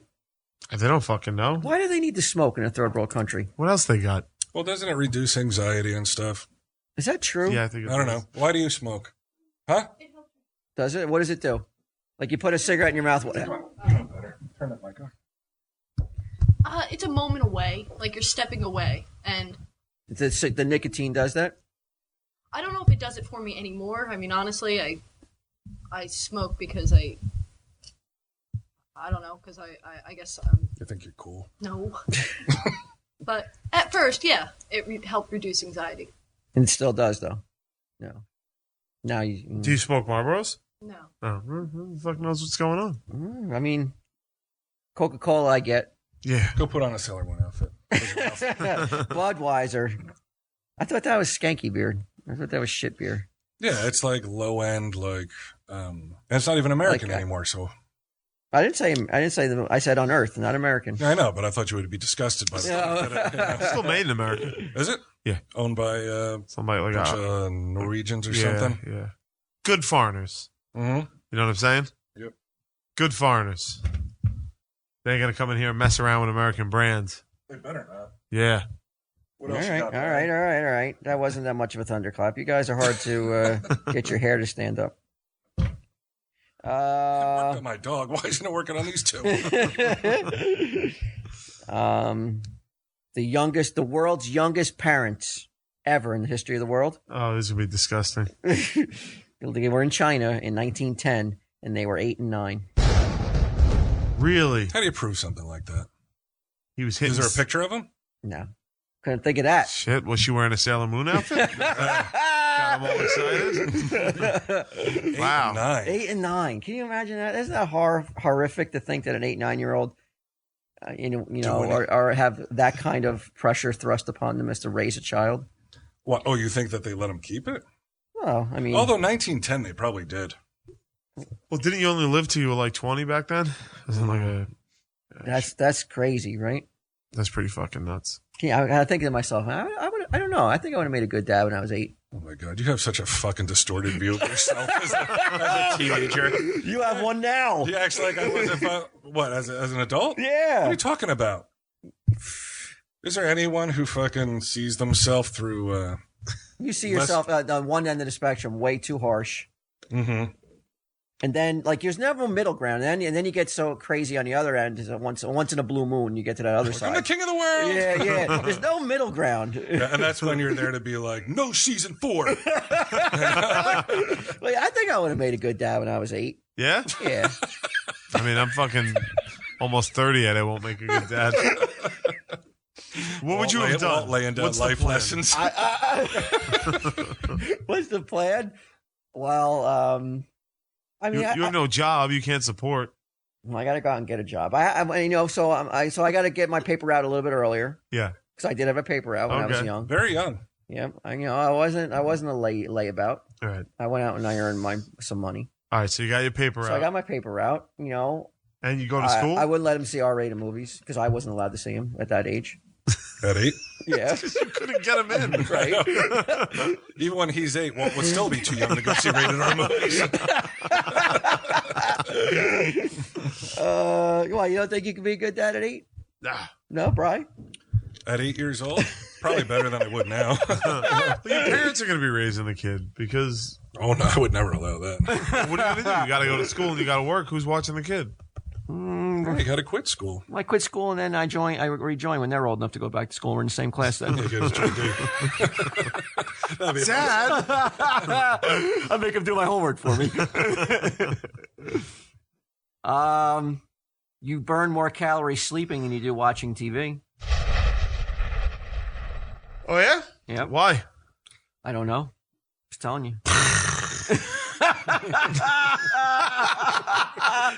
They don't fucking know. Why do they need to smoke in a third world country? What else they got? Well, doesn't it reduce anxiety and stuff? Is that true? Yeah, I think. I don't know. Why do you smoke? Huh? Does it? What does it do? Like you put a cigarette in your mouth. What? Turn that mic off. It's a moment away, like you're stepping away, and The nicotine does that? I don't know if it does it for me anymore. I mean, honestly, I smoke because I don't know, because I guess You think you're cool? no. But at first, yeah, it helped reduce anxiety. And it still does, though. No. Now you. Do you smoke Marlboros? No. Oh, who the fuck knows what's going on? I mean, Coca-Cola I get. Yeah. Go put on a Sailor Moon outfit. Budweiser. I thought that was skanky beer. I thought that was shit beer. Yeah, it's like low end, like, and it's not even American anymore. So I didn't say I said on Earth, not American. I know, but I thought you would be disgusted by the fact that It's still made in America. Is it? Yeah. Owned by Somebody like a bunch of Norwegians or something. Yeah. Good foreigners. Mm-hmm. You know what I'm saying? Yep. Good foreigners. They ain't gonna come in here and mess around with American brands. They better not. Yeah. What All else you right, got? all right. That wasn't that much of a thunderclap. You guys are hard to get your hair to stand up. Worked on my dog. Why isn't it working on these two? The world's youngest parents ever in the history of the world. Oh, this would be disgusting. They were in China in 1910, and they were 8 and 9. Really? How do you prove something like that? He was hitting. Is there a picture of him? No, couldn't think of that. Shit, was she wearing a Sailor Moon outfit? Got him all excited. Wow. 9. 8 and 9. Can you imagine that? Isn't that horrific to think that an 8-9-year-old, or have that kind of pressure thrust upon them as to raise a child? What? Oh, you think that they let him keep it? Well, I mean, Although 1910, they probably did. Well, didn't you only live till you were like 20 back then? Isn't like that's crazy, right? that's pretty fucking nuts. Yeah, I think to myself, I don't know. I think I would have made a good dad when I was 8. Oh my God, you have such a fucking distorted view of yourself as a teenager. You have one now. He acts like I was as an adult? Yeah. What are you talking about? Is there anyone who fucking sees themselves through? You see yourself on one end of the spectrum, way too harsh. Mm-hmm. And then, like, there's never a middle ground. And then you get so crazy on the other end. Once in a blue moon, you get to that other side. I'm the king of the world. Yeah. There's no middle ground. Yeah, and that's when you're there to be like, no season 4. Like, I think I would have made a good dad when I was 8. Yeah? Yeah. I mean, I'm fucking almost 30 yet. I won't make a good dad. What would you have done? Laying down What's the life plan? lessons. What's the plan? Well, I mean, You have no job. You can't support. I got to go out and get a job. So I got to get my paper out a little bit earlier Yeah. because I did have a paper out when I was Okay. young. Very young. Yeah, I wasn't a layabout. All right. I went out and I earned some money. All right. So you got your paper So out. I got my paper out. And you go to school? I wouldn't let him see R-rated movies because I wasn't allowed to see them at that age. At 8? Yeah, You couldn't get him in. right. Even when he's 8, would still be too young to go see rated R movies. Why, you don't think you could be a good dad at 8? Nah. No, Brian. At 8 years old? Probably better than I would now. Well, your parents are going to be raising the kid because Oh, no, I would never allow that. what are you going to do? You got to go to school and you got to work. Who's watching the kid? You got to quit school. I quit school and then I rejoined when they're old enough to go back to school. We're in the same class then. You get his GD. That'd be Dad. I make him do my homework for me. You burn more calories sleeping than you do watching TV. Oh, yeah? Yeah. Why? I don't know. Just telling you.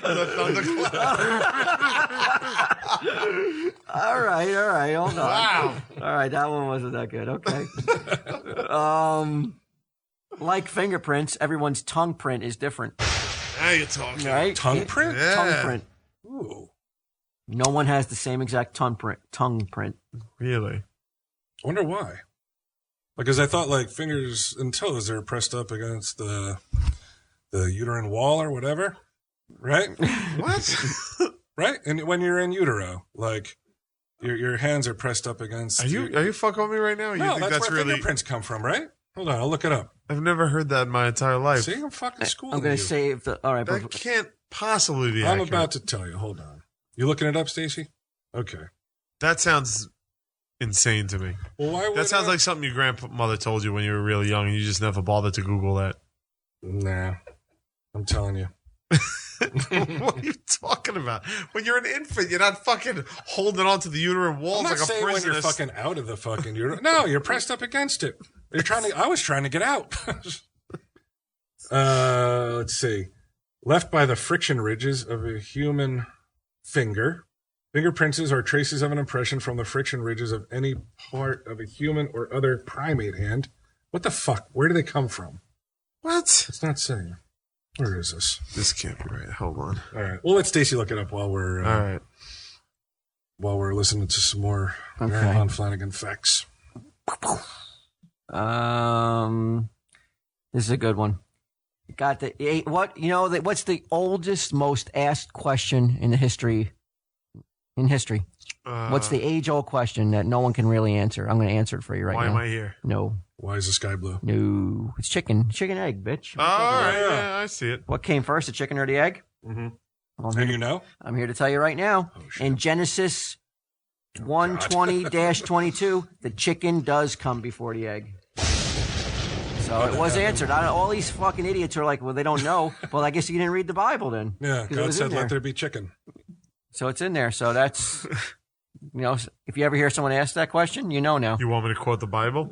The thunderclap. All right. Hold on. Wow. All right, that one wasn't that good. Okay. Like fingerprints, everyone's tongue print is different. Now you're talking. Right? Tongue print? Yeah. Tongue print. Ooh. No one has the same exact tongue print. Really? I wonder why. Because I thought like fingers and toes are pressed up against the uterine wall or whatever, right? What? Right? And when you're in utero, like your hands are pressed up against. Are you fucking with me right now? No, You think that's where really? fingerprints come from, right? Hold on, I'll look it up. I've never heard that in my entire life. See, I'm fucking schooling I'm going you. to save the. All right, That but can't possibly be I'm accurate. about to tell you. Hold on. You looking it up, Stacey? Okay. That sounds insane to me. Well, why would That sounds I- like something your grandmother told you when you were really young and you just never bothered to Google that. Nah, I'm telling you. What are you talking about? When you're an infant, you're not fucking holding on to the uterine walls I'm not like a saying when prisoner. you're fucking out of the fucking uterus. No, you're pressed up against it. I was trying to get out. Let's see. Left by the friction ridges of a human finger. Fingerprints are traces of an impression from the friction ridges of any part of a human or other primate hand. What the fuck? Where do they come from? What? It's not saying. Where is this? This can't be right. Hold on. All right. Well, let Stacey look it up while we're All right. listening to some more Okay. Marathon Flanagan facts. This is a good one. Got the what's the oldest, most asked question in history? What's the age-old question that no one can really answer? I'm going to answer it for you right Why now. am I here? No, Why is the sky blue? no, it's chicken egg, bitch. All right. Yeah, I see it. What came first, the chicken or the egg? Mm-hmm. Well, And you know? I'm here to tell you right now. Oh, shit. In Genesis 1:20-22, the chicken does come before the egg. So it was answered. All these fucking idiots are like, well, they don't know. Well, I guess you didn't read the Bible then. Yeah, 'Cause it God was in said, let there. there be chicken. So it's in there. So that's, if you ever hear someone ask that question, you know now. You want me to quote the Bible?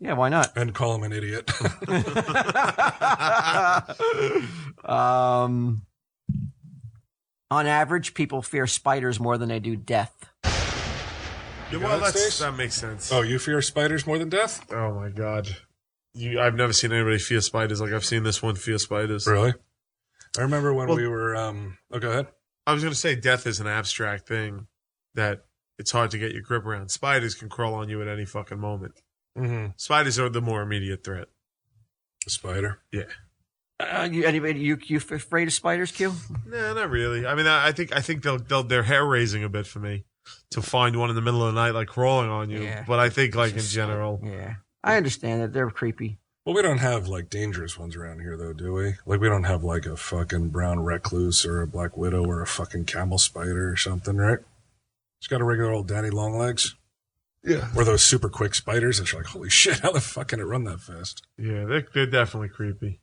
Yeah, why not? And call him an idiot. On average, people fear spiders more than they do death. Yeah, got well, it, Stace? that makes sense. Oh, you fear spiders more than death? Oh my God. I've never seen anybody fear spiders like I've seen this one fear spiders. Really? I remember when we were, go ahead. I was going to say death is an abstract thing that it's hard to get your grip around. Spiders can crawl on you at any fucking moment. Mm-hmm. Spiders are the more immediate threat. A spider? Yeah. You afraid of spiders, Q? No, not really. I mean, I think they're hair raising a bit for me to find one in the middle of the night like crawling on you. Yeah. But I think like in general, Yeah. I understand that. They're creepy. Well, we don't have, like, dangerous ones around here, though, do we? Like, we don't have, like, a fucking brown recluse or a black widow or a fucking camel spider or something, right? It's got a regular old daddy long legs. yeah, Or those super quick spiders that you're like, holy shit, how the fuck can it run that fast? yeah, they're definitely creepy.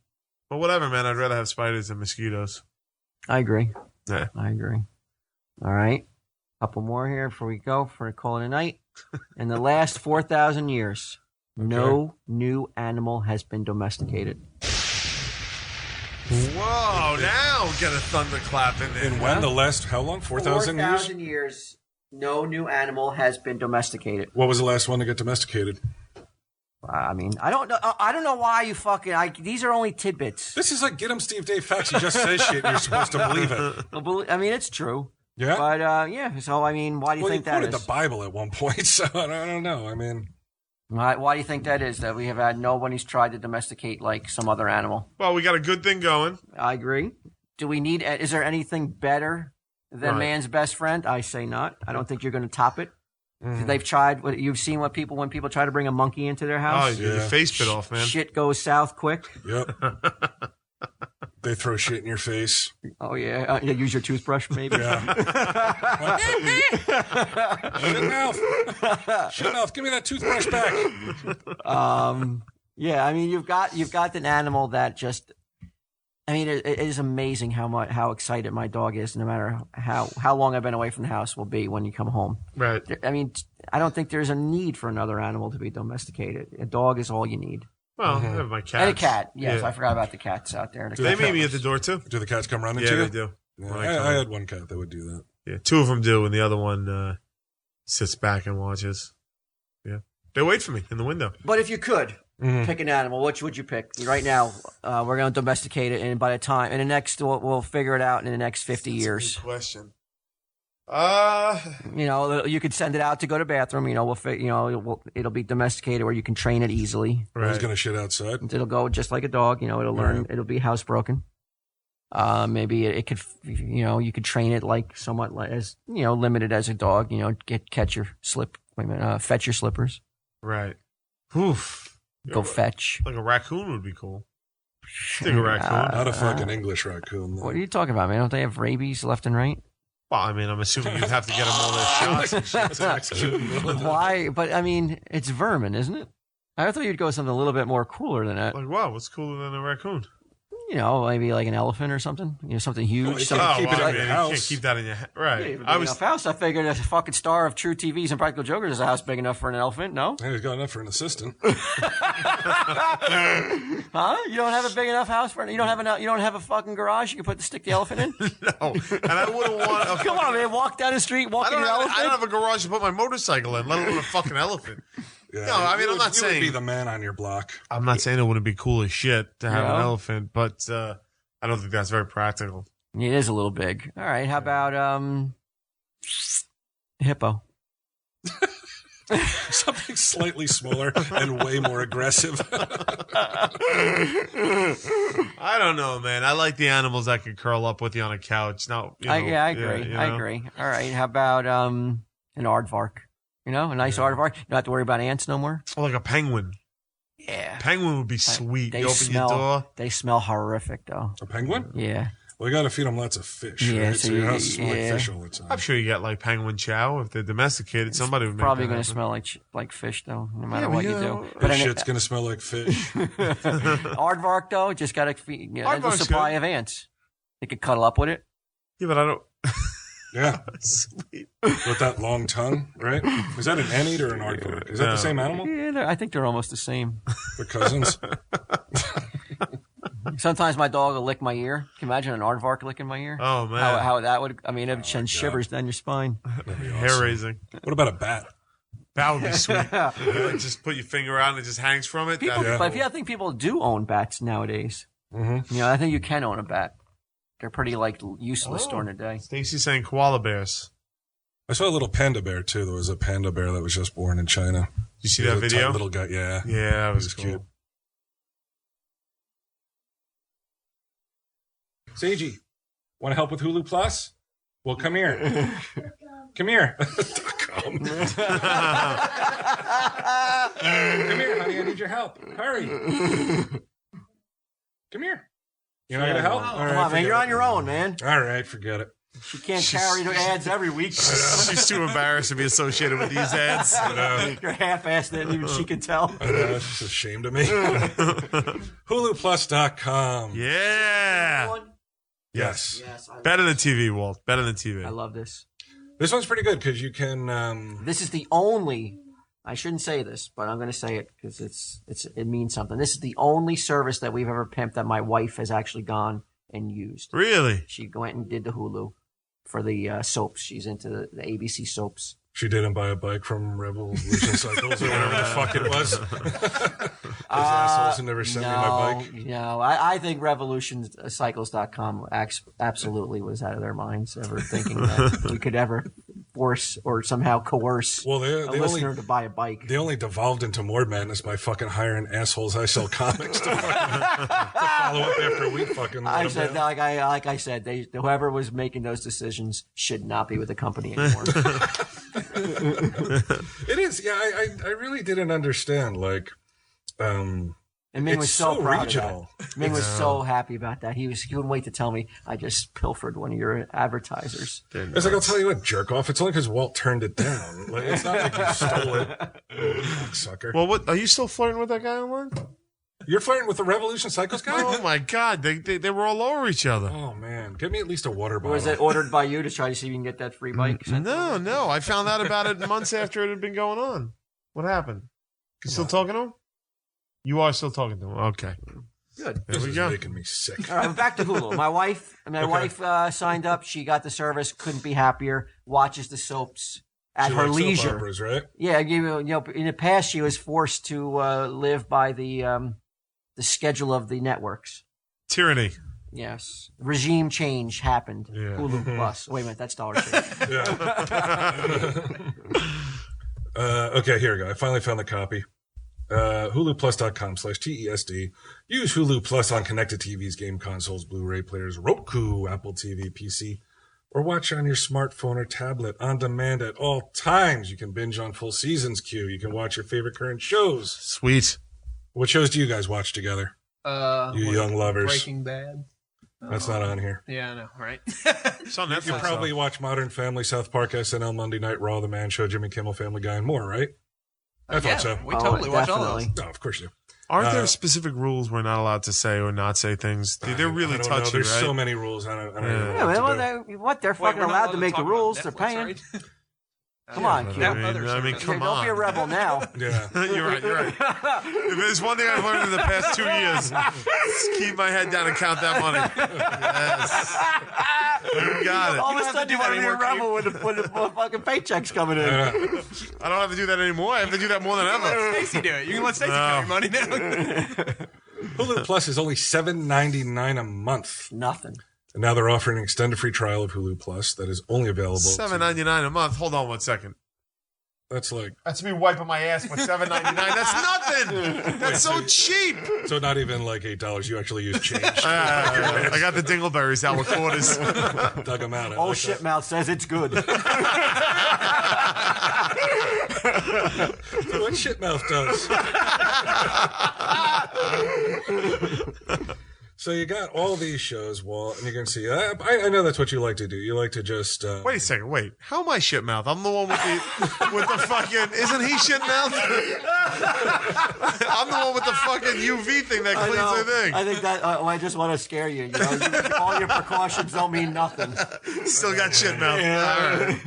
But whatever, man. I'd rather have spiders than mosquitoes. I agree. Yeah. I agree. All right. Couple more here before we go for calling a night. In the last 4,000 years, no new animal has been domesticated. Whoa! Now get a thunderclap in there. And when the last, how long? 4,000 years? 4,000 years, no new animal has been domesticated. What was the last one to get domesticated? I mean, I don't know. I don't know why you fucking. These are only tidbits. This is like Gitem Steve Dave facts. He just says shit and you're supposed to believe it. I mean, it's true. Yeah? But yeah. So I mean, why do you Well, you think that quoted is? the Bible at one point, so I don't know. I mean, Why do you think that is? That we have had nobody's tried to domesticate like some other animal. Well, we got a good thing going. I agree. Do we need? Is there anything better than Right. man's best friend? I say not. I don't think you're going to top it. They've tried. You've seen when people try to bring a monkey into their Oh, house. your face bit off, man. Shit goes south quick. yep. They throw shit in your face. Oh yeah. Use your toothbrush, maybe. Yeah. Shitmouth, give me that toothbrush back. Yeah. I mean, you've got an animal that just. I mean, it is amazing how excited my dog is, no matter how long I've been away from the house, will be when you come home. Right. I mean, I don't think there's a need for another animal to be domesticated. A dog is all you need. Well, I have my cat. And a cat. Yes, Yeah. I forgot about the cats out there. They meet me at the door too. Do the cats come running Yeah, to you? they do. Yeah, When I come I in. had one cat that would do that. Yeah, two of them do, and the other one sits back and watches. Yeah, they wait for me in the window. But if you could pick an animal, which would you pick? Right now, we're going to domesticate it, and by the time, we'll figure it out in the next 50 years. Good question. You could send it out to go to bathroom. It'll be domesticated where you can train it easily. Right. He's gonna shit outside. It'll go just like a dog. It'll learn. It'll be housebroken. Maybe it could. You could train it like somewhat like as limited as a dog. Fetch your slippers. Right. Oof. Go fetch. Like a raccoon would be cool. Think a raccoon. Not a fucking English raccoon. Though. What are you talking about, man? Don't they have rabies left and right? Well, I mean, I'm assuming you'd have to get them all their shots. Why? But I mean, it's vermin, isn't it? I thought you'd go with something a little bit more cooler than that. Like, wow, what's cooler than a raccoon? Maybe like an elephant or something. Something huge. You can't keep it in your house. You can't keep that in your house. Right. Yeah, enough house. I figured a fucking star of True TVs and Practical Jokers is a house big enough for an elephant. No? Yeah, he's got enough for an assistant. Huh? You don't have a big enough house for? You don't have a fucking garage you can stick the elephant in? No. And I wouldn't want. Come on, man. Walk down the street, walk in your elephant. I don't have a garage to put my motorcycle in, let alone a fucking elephant. Yeah, no, I mean, I'm not you saying would be the man on your block. I'm not saying it wouldn't be cool as shit to have an elephant, but I don't think that's very practical. It is a little big. All right, how about hippo? Something slightly smaller and way more aggressive. I don't know, man. I like the animals that can curl up with you on a couch. No, I agree. I agree. All right, how about an aardvark? A nice aardvark. You don't have to worry about ants no more. Or like a penguin. Yeah. Penguin would be sweet. You open your door. They smell horrific, though. A penguin? Yeah. Well, you got to feed them lots of fish. Yeah, right? So your house smells like fish all the time. I'm sure you get like penguin chow if they're domesticated. Somebody would make probably going to smell like fish, though, no matter Yeah, what well, you you do. know, But That shit's going to smell like fish. aardvark, though, just got to feed a Aardvark's supply good. of ants. They could cuddle up with it. Yeah, but I don't. Yeah. Sweet. With that long tongue, right? Is that an anteater or an aardvark? Is that the same animal? Yeah, I think they're almost the same. They're cousins? Sometimes my dog will lick my ear. Can you imagine an aardvark licking my ear? Oh man, How that would? I mean, it would send shivers down your spine. hair raising. What about a bat? That would be sweet. Like, just put your finger out and it just hangs from it. People, but I think people do own bats nowadays. Mm-hmm. I think you can own a bat. They're pretty useless during the day. Stacy's saying koala bears. I saw a little panda bear too. There was a panda bear that was just born in China. Did you see He that was a video? tight little guy, yeah. Yeah, that was cute. cool. Seiji, want to help with Hulu Plus? Well, come here. Come here. Come here, honey. I need your help. Hurry. Come here. You're not going to help? All Come on, man. You're on your own, man. All right, forget it. You can't carry the ads every week. She's too embarrassed to be associated with these ads. You're half-assed it, and even she can tell. I know, she's ashamed of me. HuluPlus.com. Yeah. Yes. Better than TV, Walt. Better than TV. I love this. This one's pretty good because you can. This is the only. I shouldn't say this, but I'm going to say it because it means something. This is the only service that we've ever pimped that my wife has actually gone and used. Really? She went and did the Hulu for the soaps. She's into the ABC soaps. She didn't buy a bike from Revolution Cycles or whatever the fuck it was. Those assholes who never sent me my bike. No, I think revolutioncycles.com absolutely was out of their minds ever thinking that we could ever force or somehow coerce a listener to buy a bike. They only devolved into more madness by fucking hiring assholes I sell comics to follow up after we fucking let I them said, down. like I said, whoever was making those decisions should not be with the company anymore. It is, yeah. I really didn't understand. And Ming was so proud regional. Of that. Ming was so happy about that. He wouldn't wait to tell me I just pilfered one of your advertisers. It's like, I'll tell you what, jerk off. It's only because Walt turned it down. Like, it's not like you stole it, sucker. Well, what are you still flirting with that guy online? You're flirting with the Revolution Cycles guy? Oh my God, they were all over each other. Oh man, give me at least a water bottle. Was it ordered by you to try to see if you can get that free bike? No. I found out about it months after it had been going on. What happened? You still talking to him? You are still talking to him. Okay. Good. This is making me sick. All right, back to Hulu. My wife signed up. She got the service. Couldn't be happier. Watches the soaps at her leisure. Soap operas, right? Yeah, in the past she was forced to live by the schedule of the networks. Tyranny. Yes. Regime change happened. Yeah. Hulu Plus. Wait a minute, that's Dollar Shave. Okay, here we go. I finally found the copy. HuluPlus.com/TESD. Use Hulu Plus on connected TVs, game consoles, Blu-ray players, Roku, Apple TV, PC, or watch on your smartphone or tablet on demand at all times. You can binge on full seasons, Q. You can watch your favorite current shows. Sweet. What shows do you guys watch together? You young lovers. Breaking Bad. That's not on here. Yeah, I know, right? It's on Netflix. You probably watch Modern Family, South Park, SNL, Monday Night Raw, The Man Show, Jimmy Kimmel, Family Guy, and more, right? I thought so. We totally watch all those. No, of course you do. Aren't there specific rules we're not allowed to say or not say things? They're really I don't touchy, know. There's right? so many rules. I don't know Yeah, well, they're fucking allowed to make the rules. They're paying. Come on, Q. I mean, come Don't be a on. rebel now. Yeah. You're right. If there's one thing I've learned in the past 2 years, is keep my head down and count that money. Yes. You got it. All of a sudden, you want to be a rebel when the fucking paycheck's coming in. I don't have to do that anymore. I have to do that more than ever. Stacey do it. You can let Stacey count your money now. Hulu Plus is only $7.99 a month. Nothing. And now they're offering an extended free trial of Hulu Plus that is only available. $7.99 a month. Hold on 1 second. That's like. That's me wiping my ass with $7.99. That's nothing. That's so cheap. So not even like $8. You actually use change. I got the dingleberries out with quarters. Dug them out. Old Shitmouth says it's good. What Shitmouth does. So you got all these shows, Walt, and you can see. I know that's what you like to do. You like to just Wait a second. Wait. How am I shitmouth? I'm the one with the fucking. Isn't he shitmouth? I'm the one with the fucking UV thing that cleans the thing. I think that I just want to scare you. All your precautions don't mean nothing. Still got shitmouth. Yeah. All right.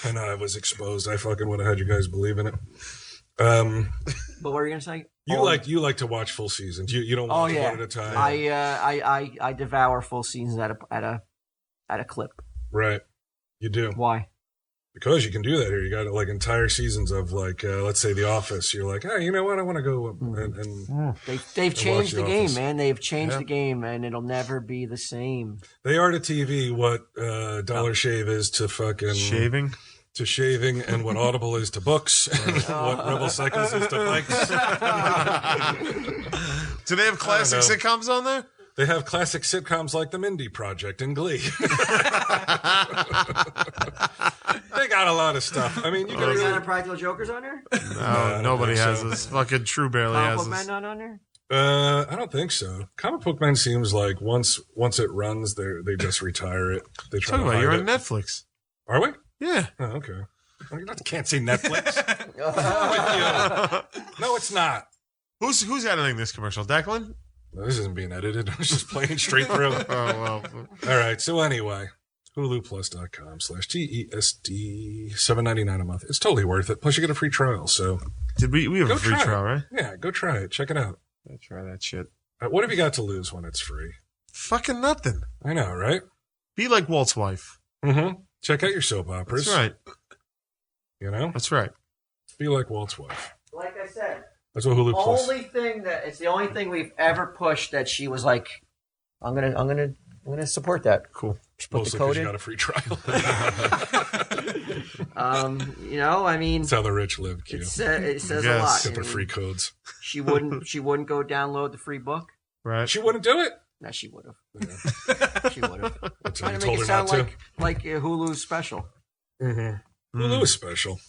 I know I was exposed. I fucking would have had you guys believe in it. But what were you gonna say? You like to watch full seasons. You don't watch one at a time. I devour full seasons at a clip. Right. You do. Why? Because you can do that here. You got like entire seasons of like let's say The Office. You're like, hey, you know what? I want to go and they've changed the game, Office. Man. They've changed the game, and it'll never be the same. They are to TV what Dollar Shave is to fucking Shaving. To shaving, and what Audible is to books, and what Rebel Cycles is to bikes. Do they have classic sitcoms on there? They have classic sitcoms like The Mindy Project and Glee. They got a lot of stuff. I mean, you got Any Practical Jokers on there? No, nobody has this. Fucking True barely has Comic Book this. Man not on there? I don't think so. Comic Book Man seems like once it runs, they just retire it. They try Talk to about hide you're it. on Netflix. Are we? Yeah. Oh, okay. I can't see Netflix. No, it's not. Who's editing this commercial? Declan? No, this isn't being edited. It's just playing straight through. Oh well. All right. So anyway, HuluPlus.com/TESD, $7.99 a month. It's totally worth it. Plus, you get a free trial. So We have go a free try it. trial, right? Yeah, go try it. Check it out. Let's try that shit. What have you got to lose when it's free? Fucking nothing. I know, right? Be like Walt's wife. Mm-hmm. Check out your soap operas. That's right. You know? That's right. Be like Walt's wife. Like I said, That's what Hulu Plus. it's the only thing we've ever pushed that she was like, I'm gonna support that. Cool. Just put Mostly the code because you in. got a free trial. I mean, That's how the rich live, Q. it says a Yes. lot. Get I the mean, free codes. She wouldn't go download the free book. Right. She wouldn't do it? No, she would have. She would have. So Trying you to told make it her not sound to? like Hulu's special. Mm-hmm. Hulu is special.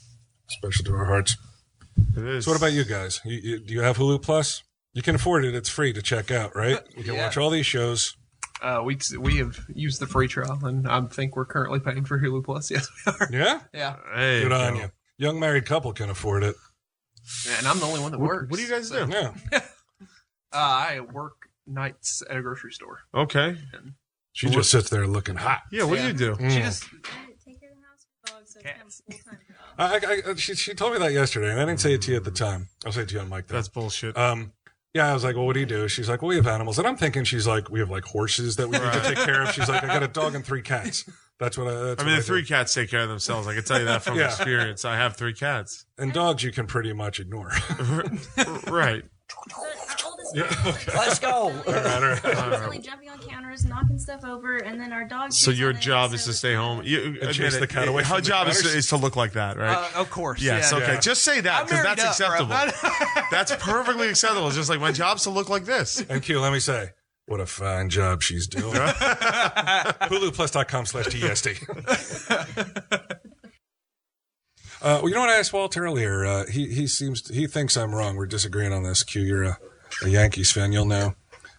Special to our hearts. It is. So what about you guys? Do you have Hulu Plus? You can afford it. It's free to check out, right? You can watch all these shows. We have used the free trial, and I think we're currently paying for Hulu Plus. Yes, we are. Yeah? Yeah, Hey, Good on go. you. Young married couple can afford it. and I'm the only one that works. What do you guys do? Yeah. I work nights at a grocery store. Okay. She just sits there looking hot. Yeah, what do you do? She just Take care of the house with dogs, so it's Cats. kind of full-time job. She told me that yesterday, and I didn't say it to you at the time. I'll say it to you on mic though. That's bullshit. Yeah, I was like, well, what do you do? She's like, well, we have animals. And I'm thinking she's like, we have like horses that we need to take care of. She's like, I got a dog and 3 cats. That's what I I mean, the do. 3 cats take care of themselves. I can tell you that from Yeah. experience. I have 3 cats. And dogs you can pretty much ignore. Right. Our oldest Yeah, okay. Let's go. Constantly jumping on counters, knocking stuff over, and then our dog. So chews your on it, job so is to it's stay not- home. You And chase admit the it. cat away Her from the job counters? is to look like that, right? Of course. Yes. yeah. Okay. Just say that I'm because married that's up, bro. acceptable. That's perfectly acceptable. It's just like my job's to look like this. And Q, let me say, what a fine job she's doing. HuluPlus.com/TSD. Well, you know what I asked Walt earlier? He thinks I'm wrong. We're disagreeing on this. Q, you're a Yankees fan. You'll know.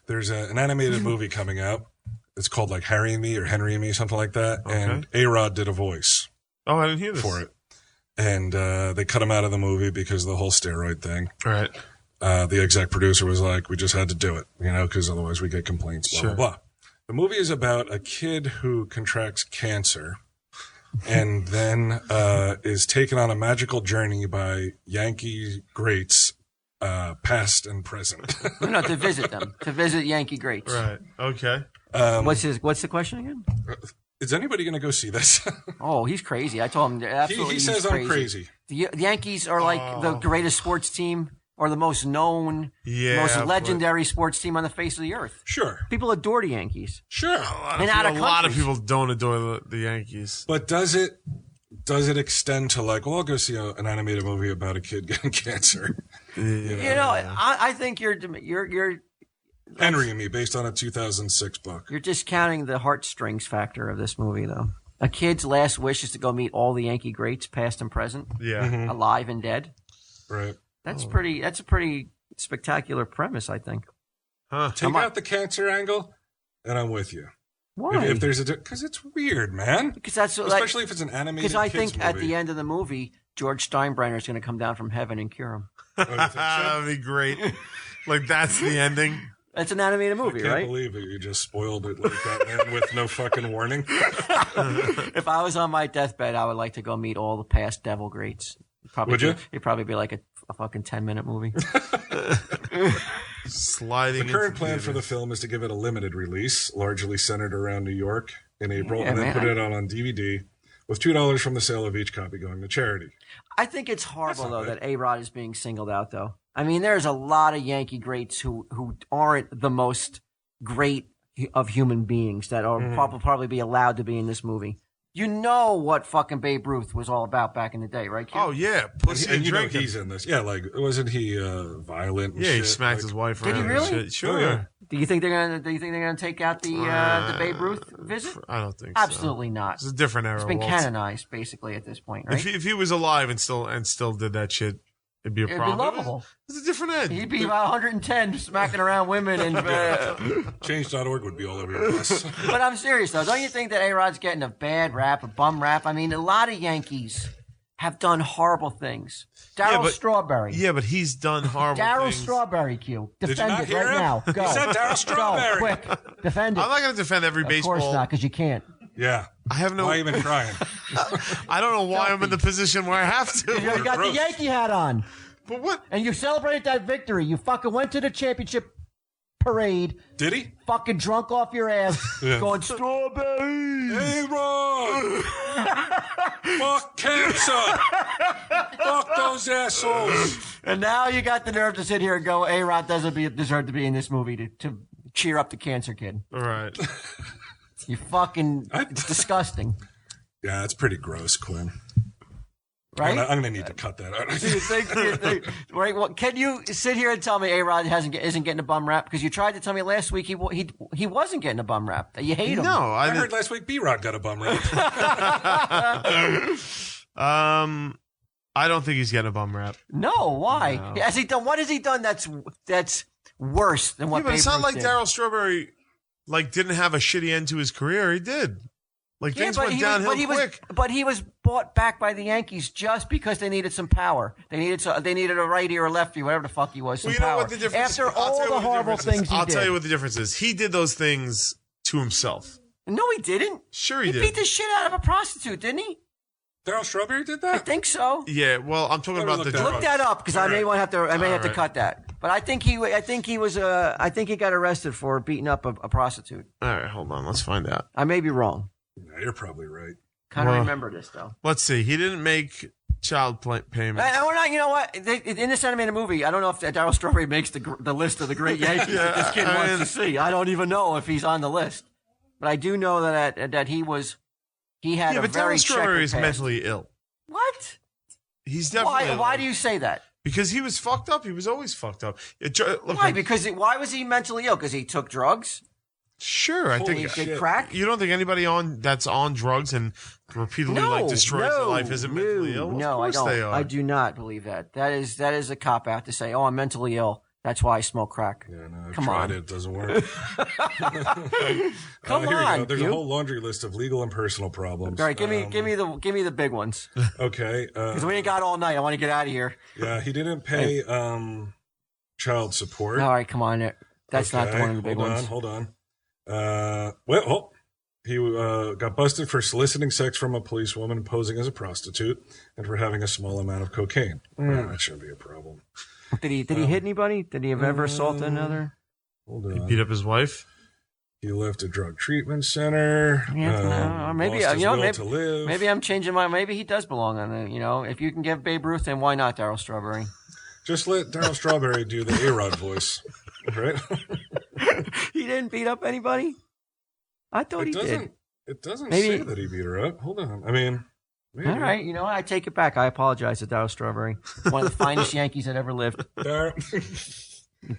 There's an animated movie coming out. It's called like Harry and Me or Henry and Me, something like that. Okay. And A-Rod did a voice Oh, I didn't hear this. for it. And they cut him out of the movie because of the whole steroid thing. Right. The exec producer was like, we just had to do it, because otherwise we get complaints, blah, Sure. blah, blah. The movie is about a kid who contracts cancer and then is taken on a magical journey by Yankee greats, past and present. No, to visit them, to visit Yankee greats. Right. Okay. What's the question again? Is anybody going to go see this? Oh, he's crazy. I told him absolutely. he says he's I'm crazy. The Yankees are like the greatest sports team, or the most known, most legendary sports team on the face of the earth. Sure. People adore the Yankees. Sure. And out of A lot of countries. people don't adore the Yankees. But does it extend to like, well, I'll go see an animated movie about a kid getting cancer? I think you're Henry and Me, based on a 2006 book. You're discounting the heartstrings factor of this movie, though. A kid's last wish is to go meet all the Yankee greats, past and present, Yeah. alive and dead. Right. That's a pretty spectacular premise, I think. Huh. Take out the cancer angle, and I'm with you. Why? If there's because it's weird, man. Because that's Especially if it's an animated. Because I kids think at movie. the end of the movie, George Steinbrenner is going to come down from heaven and cure him. Oh, you think so? That'd be great. Like that's the ending. It's an animated movie, I can't right? believe that you just spoiled it like that, man, with no fucking warning. If I was on my deathbed, I would like to go meet all the past Devil greats. Would you? It'd probably be like a fucking 10-minute movie. Sliding. The current into plan for the theaters. film is to give it a limited release, largely centered around New York in April, Yeah, and then man, put it out on DVD with $2 from the sale of each copy going to charity. I think it's horrible, That's though, not that A-Rod is being singled out, though. I mean, there's a lot of Yankee greats who aren't the most great of human beings that are probably be allowed to be in this movie. You know what fucking Babe Ruth was all about back in the day, right, kid? Oh yeah, pussy And and you know drinking. he's in this. Yeah, like, wasn't he violent and Yeah, he shit? smacked Like, his wife Did he around. really? And shit. Sure. Oh, yeah. Do you think they're gonna take out the Babe Ruth visit? I don't think so. Absolutely not. It's a different era. It's been Walt. canonized basically at this point, right? If he was alive and still did that shit, it'd be a It'd be problem. lovable. It's a different end. He'd be about 110 smacking around women and. Change.org would be all over your bus. But I'm serious though. Don't you think that A-Rod's getting a bad rap, a bum rap? I mean, a lot of Yankees have done horrible things. Daryl but- Strawberry. Yeah, but he's done horrible Daryl things. Q. you Defend not it hear right him? now. Go. He said Daryl Strawberry. Go, quick. Defend it. I'm not going to defend every Of baseball. course not, because you can't. Yeah. I have no. Why even crying? I don't know why I'm in the position where I have You to. got the gross. Yankee hat on, But what? and you celebrated that victory. You fucking went to the championship parade, Did he? fucking drunk off your ass, going Strawberry. Hey, Ron! Fuck cancer! Fuck those assholes! And now you got the nerve to sit here and go, A-Rod doesn't deserve to be in this movie to cheer up the cancer kid. All right. You fucking, it's disgusting, Yeah, it's pretty gross, Quinn. right? I'm gonna need to cut that out. Do you think, right? Well, can you sit here and tell me A-Rod isn't getting a bum rap? Because you tried to tell me last week he wasn't getting a bum rap. That you hate him. No, I I heard didn't. last week B-Rod got a bum rap. I don't think he's getting a bum rap. No, why? No. Has he done? What has he done that's worse than what? Yeah, but it's Babe not Ruth like did? Daryl Strawberry didn't have a shitty end to his career. He did. Like things went downhill quick. But he was bought back by the Yankees just because they needed some power. They needed a righty or a lefty, whatever the fuck he was. Some Well, you know power. what the difference After is? I'll all tell you the what horrible difference is. things he I'll did. tell you what the difference is. He did those things to himself. No, he didn't. Sure He he beat did. the shit out of a prostitute, didn't he? Strawberry did I that? think so. Yeah, well, I'm talking Let me about the look that Look that up because I may have to right. cut that. But I think he got arrested for beating up a prostitute. All right, hold on. Let's find out. I may be wrong. Yeah, you're probably right. Kind of Well- remember this though. Let's see. He didn't make child payments. And we're not, you know what? In this animated movie, I don't know if Darryl Strawberry makes the list of the great Yankees that this kid wants to see. I don't even know if he's on the list. But I do know that he had a but very Darryl Strawberry is checkered past. mentally ill. What? He's definitely Why do you say that? Because he was fucked up. He was always fucked up. Why? Why was he mentally ill? Because he took drugs? Sure, I think he did crack. You don't think anybody that's on drugs and repeatedly destroys their life isn't mentally ill? No, I don't. I do not believe that. That is a cop out to say, "Oh, I'm mentally ill. That's why I smoke crack." Yeah, no, Come on, it doesn't work. Come here on, you go. There's a whole laundry list of legal and personal problems. All right, give me the big ones. Okay, because we ain't got all night. I want to get out of here. Yeah, he didn't pay child support. All right, come on. That's not the one of the big ones. Hold on. He got busted for soliciting sex from a policewoman posing as a prostitute and for having a small amount of cocaine. That shouldn't be a problem. Did he hit anybody? Did he ever assault another? Hold on. He beat up his wife? He left a drug treatment center. Maybe maybe I'm changing my. Maybe he does belong on the. If you can give Babe Ruth, then why not Darryl Strawberry? Just let Darryl Strawberry do the A-Rod voice, right? He didn't beat up anybody? I thought he did. It doesn't say that he beat her up. Hold on. I mean, maybe. All right. I take it back. I apologize to Darryl Strawberry. One of the finest Yankees that ever lived.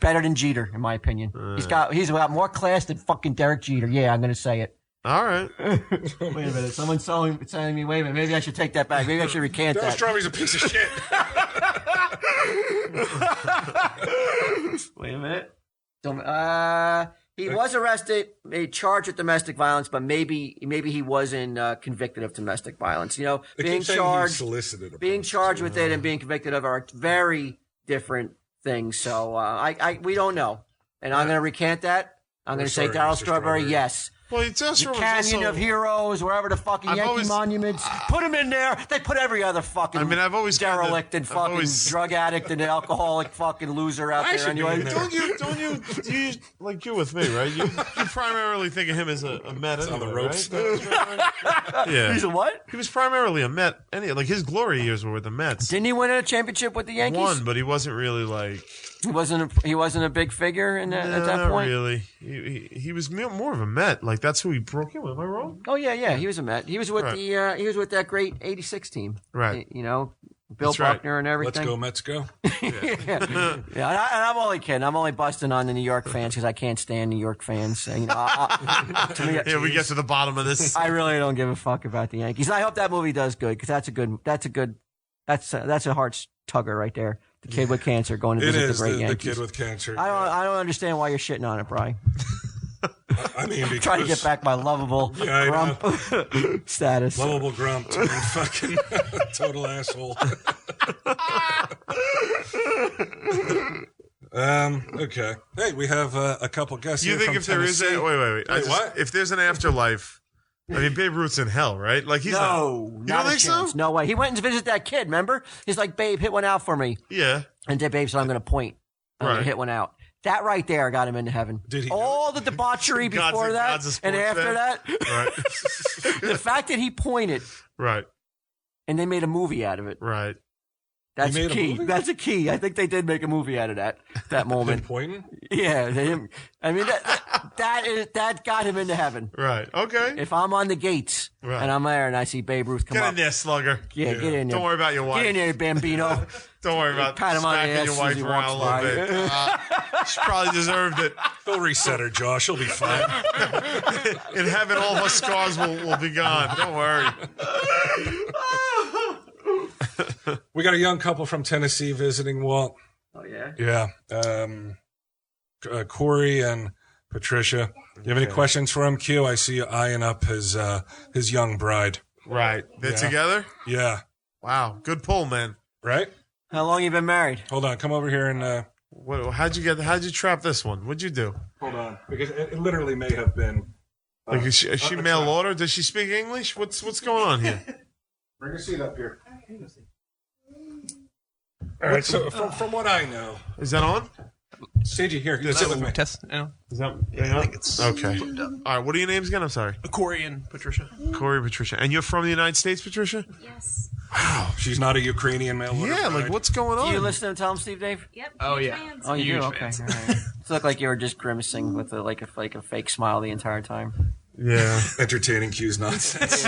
Better than Jeter, in my opinion. He's got more class than fucking Derek Jeter. Yeah, I'm going to say it. All right. Wait a minute. Someone's telling me, wait a minute. Maybe I should take that back. Maybe I should recant Darryl that. Strawberry's a piece of shit. Wait a minute. He was arrested, charged with domestic violence, but maybe he wasn't convicted of domestic violence. Being charged with it and being convicted of are very different things. So we don't know, and I'm going to recant that. I'm going to say Darryl Strawberry, yes. Well, it's the Canyon of Heroes, wherever the fucking Yankee monuments. Put him in there. They put every other fucking derelict and fucking drug addict and alcoholic fucking loser out there anyway. Don't you like you with me, right? You primarily think of him as a Met anyway, on the ropes. Right? Yeah. He's a what? He was primarily a Met. Like his glory years were with the Mets. Didn't he win a championship with the Yankees? Won, but he wasn't really like. He wasn't a big figure at that point. Not really. He was more of a Met. Like that's who he broke in with. Am I wrong? Oh yeah. He was a Met. He was with he was with that great '86 team. Right. Bill Buckner and everything. Let's go, Mets, go. Yeah. And I'm only kidding. I'm only busting on the New York fans because I can't stand New York fans. To me, we get to the bottom of this. I really don't give a fuck about the Yankees. I hope that movie does good because that's a heart tugger right there. The kid with cancer going to visit the great Yankees. The kid with cancer. I don't understand why you're shitting on it, Brian. I mean, because trying to get back my lovable grump status. Lovable grump, fucking total asshole. Okay. Hey, we have a couple guests. You here think from if there is Tennessee. wait? What? If there's an afterlife? I mean, Babe Ruth's in hell, right? Like he's no, you don't think so? No way. He went and visited that kid. Remember? He's like, "Babe, hit one out for me." Yeah. And then Babe said, "I'm going to point. I'm going to hit one out." That right there got him into heaven. Did he? All the debauchery before that and after that. Right. The fact that he pointed. Right. And they made a movie out of it. Right. That's a key. That's a key. I think they did make a movie out of that moment. Pointing? Yeah. I mean, that got him into heaven. Right. Okay. If I'm on the gates and I'm there and I see Babe Ruth come up. Get in there, slugger. Yeah, get in there. Don't worry about your wife. Get in there, Bambino. Don't worry about smacking your wife around a little bit. She probably deserved it. They'll reset her jaw. She'll be fine. In heaven, all her scars will be gone. Don't worry. We got a young couple from Tennessee visiting, Walt. Oh, yeah? Yeah. Corey and Patricia. You have any questions for him, Q? I see you eyeing up his young bride. Right. They're together? Yeah. Wow. Good pull, man. Right? How long you been married? Hold on. Come over here and... How'd you trap this one? What'd you do? Hold on. Because it literally may have been... Like, is she mail order? Does she speak English? What's going on here? Bring your seat up here. All right, so from what I know... Is that on? Stagey, here. Sit with me. Test now. Is that... I think it's... Okay. All right, what are your names again? I'm sorry. Corey and Patricia. Corey, Patricia. And you're from the United States, Patricia? Yes. Wow, she's not a Ukrainian mail order Yeah, bride. like what's going on? Do you listen to Tell 'em Steve, Dave? Yep. Oh, huge yeah. fans. Oh, you Huge do? Okay. fans. All right. It looked like you were just grimacing with a fake smile the entire time. Yeah. Entertaining Q's nonsense.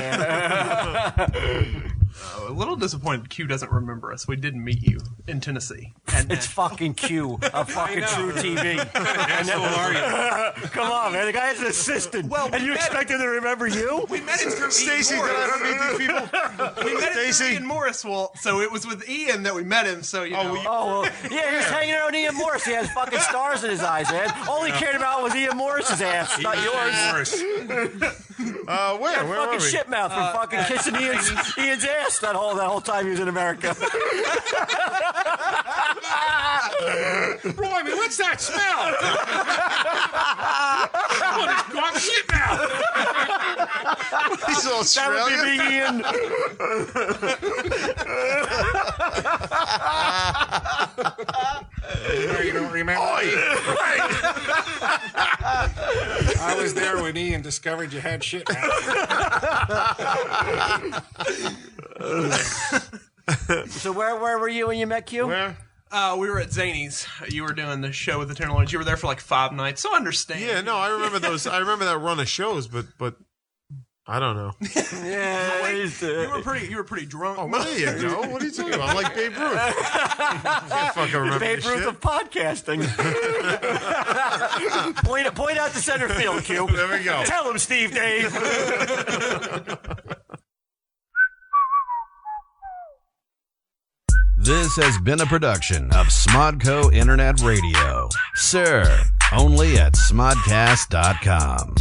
A little disappointed Q doesn't remember us. We didn't meet you in Tennessee. And It's fucking Q, a fucking true TV. Asshole, are you? Come on, man. The guy has an assistant. Well, and you expect him to remember you? we met him through Stacy, Ian did I Morris. meet these people? We met him through Stacy? Ian Morris. Well, so it was with Ian that we met him. So you know. Oh, well, yeah, he was hanging around Ian Morris. He has fucking stars in his eyes, man. All he cared about was Ian Morris's ass, not yours. Morris. Where Fucking were we? shitmouth from fucking kissing Ian's ass that whole time he was in America. Roy, what's that smell? Someone has got shit mouth. He's That would be Australian. me, Ian. You don't remember? I was there when Ian discovered you had shit mouth. So where were you when you met Q? Where? We were at Zany's. You were doing the show with the Tenderloins. You were there for like 5 nights, so I understand. Yeah, no, I remember those. I remember that run of shows, but I don't know. Yeah, You were pretty drunk. Oh, there you go. What are you talking about? I'm like Babe Ruth. Can't fucking remember Babe this Ruth shit. of podcasting. point out to center field, Q. There we go. Tell him, Steve Dave. This has been a production of Smodco Internet Radio. Sir, only at smodcast.com.